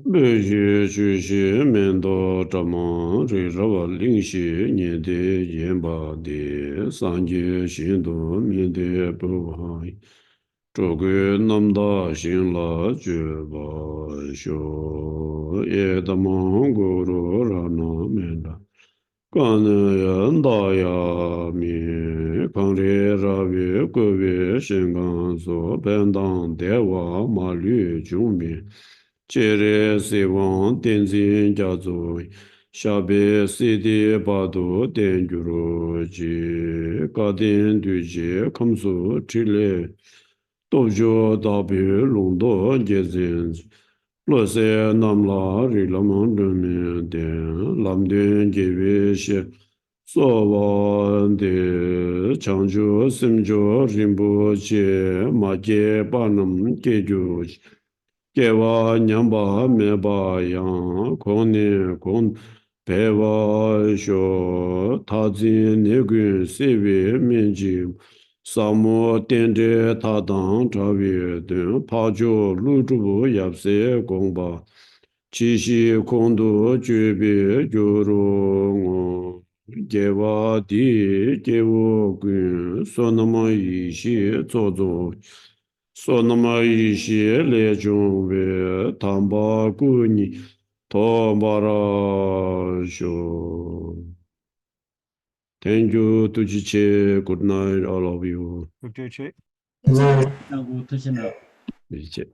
Bē xue xu xie men do zha ma ri ra wa ling xie nian de yan ba de san jie xin do mian de bu hai zhou gue nam da xin la jue ba xiu ye da ma gu ru ra na men da gan yan da ya mi kan ri ra vi gu vi xin gan so ben dang de wa ma lu jun mi Chere se wang tenzin jia zui, shabe se de ba do ten gyuro ji, ka den du ji kam su chi le, do jo da bi long do je zin, lo se nam la ri la mang de mi den, lam den je we she, so wa de chang jo sim jo rin bo che, ma je ba nam ke jo Kewa nyamba meba yang kone kon pewa sho tazi negun sewe menji samo tende tadang chawe den pajo lujubu yapse gongba chishi kondo jube gyoro ngo kewa di kewo gun sonama ishi zozo Sonama ishi le jungwe tamba guni tombara sho. Thank you, Tujiche. Good night, all of you. 하고 터지나 이제.